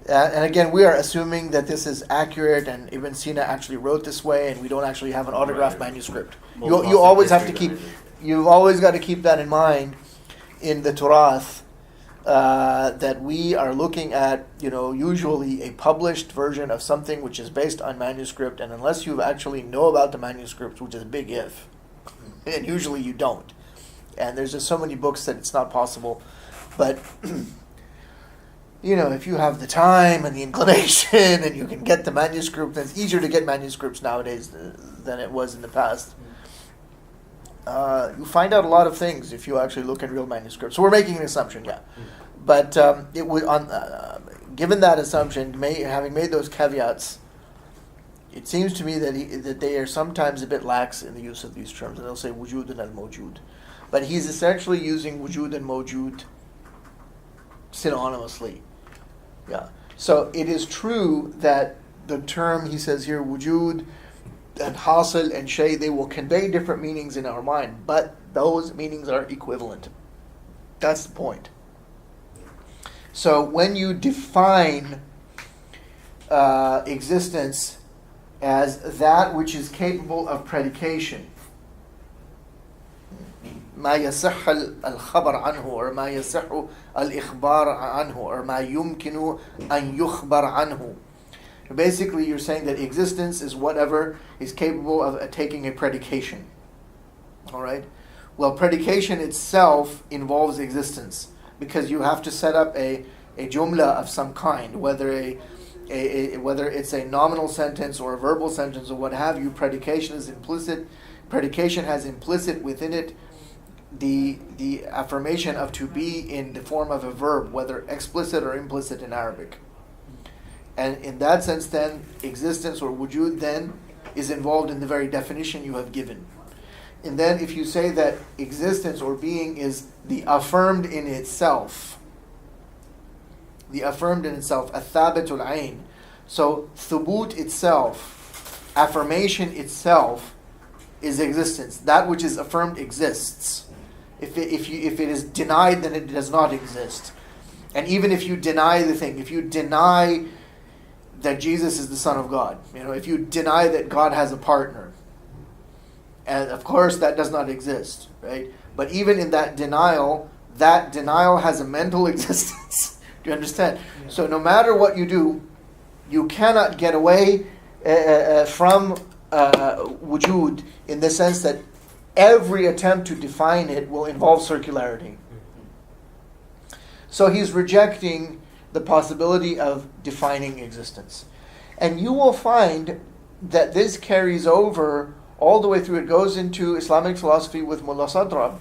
And again, we are assuming that this is accurate, and Ibn Sina actually wrote this way, and we don't actually have an autographed
Right.
manuscript.
Well,
You always have to
history
keep,
behind it.
you've always got to keep that in mind in the Turath, that we are looking at, usually a published version of something which is based on manuscript, and unless you actually know about the manuscript, which is a big if, and usually you don't, And there's just so many books that it's not possible. But, if you have the time and the inclination and you can get the manuscript, it's easier to get manuscripts nowadays than it was in the past. You find out a lot of things if you actually look at real manuscripts. So we're making an assumption, yeah. But it would, given that assumption, having made those caveats, it seems to me that they are sometimes a bit lax in the use of these terms, and they'll say wujud and al-mawjud. But he's essentially using wujud and mawjud synonymously. Yeah. So it is true that the term, he says here, wujud and hasil and shay, they will convey different meanings in our mind, but those meanings are equivalent. That's the point. So when you define existence as that which is capable of predication, ما يصح الخبر عنه or ما يصح الإخبار عنه or ما يمكن أن يخبر عنه. Basically, you're saying that existence is whatever is capable of taking a predication. All right? Well, predication itself involves existence because you have to set up a jumla of some kind, whether whether it's a nominal sentence or a verbal sentence or what have you. Predication is implicit. Predication has implicit within it the affirmation of to be in the form of a verb, whether explicit or implicit in Arabic. And in that sense, then, existence or wujud then is involved in the very definition you have given. And then if you say that existence or being is the affirmed in itself, athabatul ayn. So thubut itself, affirmation itself, is existence. That which is affirmed exists. If it is denied, then it does not exist. And even if you deny the thing, if you deny that Jesus is the Son of God, if you deny that God has a partner, and of course that does not exist, right? But even in that denial has a mental existence. Do you understand? Yeah. So no matter what you do, you cannot get away from wujud in the sense that every attempt to define it will involve circularity. So he's rejecting the possibility of defining existence. And you will find that this carries over all the way through. It goes into Islamic philosophy with Mullah Sadra.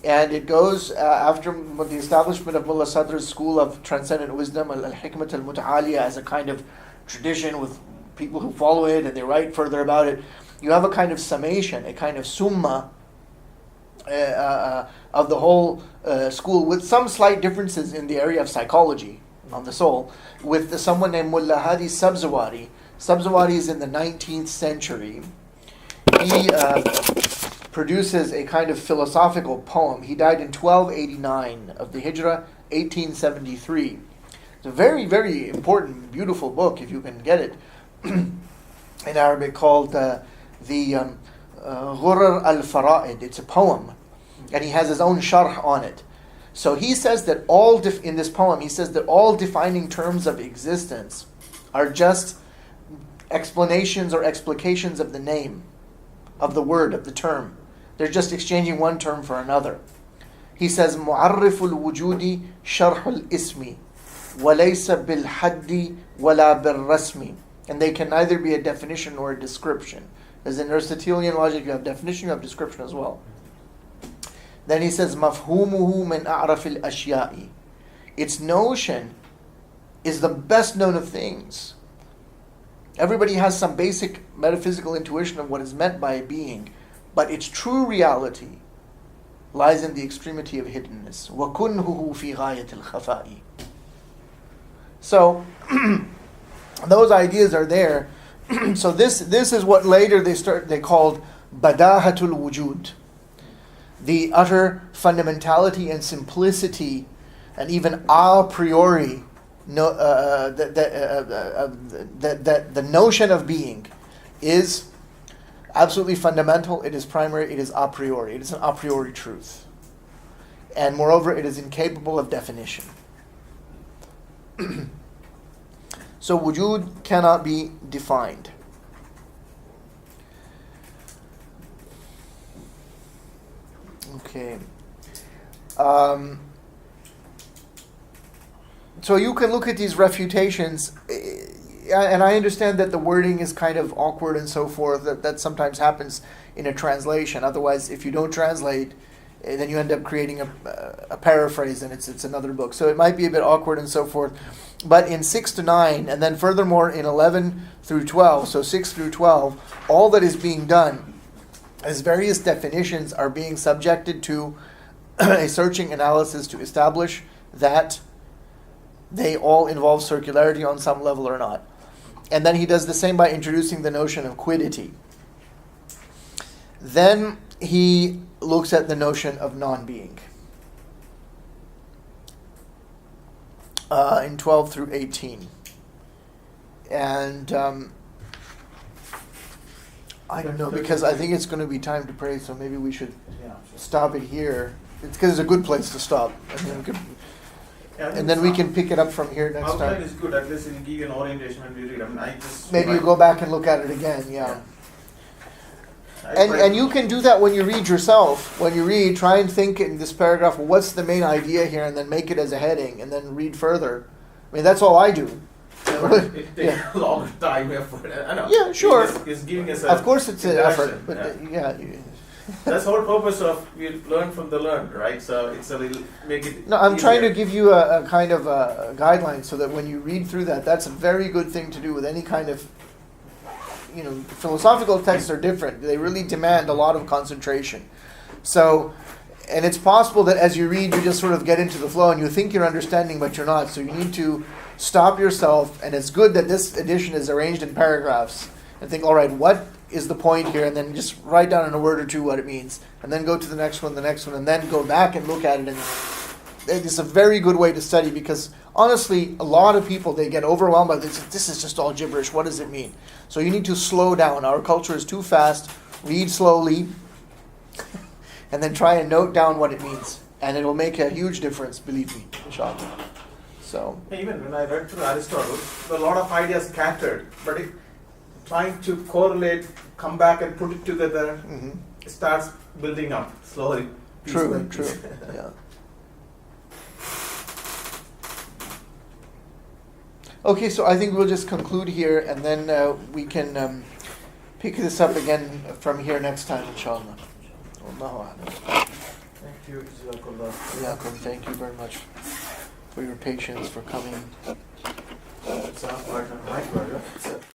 And it goes after the establishment of Mullah Sadra's school of transcendent wisdom, al-hikmat al-muta'aliya, as a kind of tradition with people who follow it and they write further about it. You have a kind of summation, a kind of summa of the whole school, with some slight differences in the area of psychology on the soul, with someone named Mullah Hadi Sabzawari. Sabzawari is in the 19th century. He produces a kind of philosophical poem. He died in 1289 of the Hijrah, 1873. It's a very, very important, beautiful book, if you can get it, in Arabic, called the Ghurar al-Fara'id. It's a poem, and he has his own sharh on it. So he says that in this poem, he says that all defining terms of existence are just explanations or explications of the name, of the word, of the term. They're just exchanging one term for another. He says, مُعَرِّفُ الْوُجُودِ شَرْحُ الْإِسْمِ وَلَيْسَ بِالْحَدِّ وَلَا بِالرَّسْمِ. And they can neither be a definition nor a description. As in Aristotelian logic, you have definition, you have description as well. Then he says, مَفْهُومُهُ مِنْ أَعْرَفِ الْأَشْيَاءِ. Its notion is the best known of things. Everybody has some basic metaphysical intuition of what is meant by a being, but its true reality lies in the extremity of hiddenness. وَكُنْهُهُ فِي غَايَةِ الْخَفَاءِ. So, those ideas are there. So this is what later they called badahatul wujud, the utter fundamentality and simplicity, and even a priori, the notion of being is absolutely fundamental. It is primary. It is a priori. It is an a priori truth, and moreover, it is incapable of definition. So wujud cannot be defined. Okay. Okay. So you can look at these refutations, and I understand that the wording is kind of awkward and so forth. That sometimes happens in a translation. Otherwise, if you don't translate, then you end up creating a paraphrase, and it's another book. So it might be a bit awkward and so forth. But in 6 to 9, and then furthermore in 11 through 12, so 6 through 12, all that is being done is various definitions are being subjected to a searching analysis to establish that they all involve circularity on some level or not. And then he does the same by introducing the notion of quiddity. Then he looks at the notion of non-being in 12 through 18. And I don't know, because I think it's going to be time to pray, so maybe we should stop it here. It's because it's a good place to stop. And then we can pick it up from here next
Outline
time.
is good, at least it'll give you an orientation when we read. I mean, I just
Maybe you go back and look at it again, yeah. And you can do that when you read yourself. When you read, try and think in this paragraph, well, what's the main idea here, and then make it as a heading, and then read further. I mean, that's all I do.
It takes a long time, effort. I know.
Yeah, sure.
It's giving us a
Of course it's an
direction,
effort, but
yeah.
yeah.
That's the whole purpose of we learn from the learned, right? So it's a little make it.
No, I'm trying to
easier.
give you a kind of a guideline so that when you read through that, that's a very good thing to do with any kind of, philosophical texts are different. They really demand a lot of concentration. So, and it's possible that as you read, you just sort of get into the flow and you think you're understanding, but you're not. So you need to stop yourself, and it's good that this edition is arranged in paragraphs, and think, all right, what is the point here, and then just write down in a word or two what it means, and then go to the next one, and then go back and look at it. And it's a very good way to study, because honestly, a lot of people, they get overwhelmed by this. This is just all gibberish. What does it mean? So you need to slow down. Our culture is too fast. Read slowly, and then try and note down what it means, and it will make a huge difference. Believe me, inshallah. So
Even when I read through Aristotle, a lot of ideas scattered, but trying to correlate, come back and put it together, it starts building up slowly. piece by
true,
piece.
yeah. Okay, so I think we'll just conclude here, and then we can pick this up again from here next time, inshallah. Wallahu a'lam.
Thank you, Jazakallah.
Yakum, thank you very much for your patience, for coming.
It's our pleasure. My pleasure.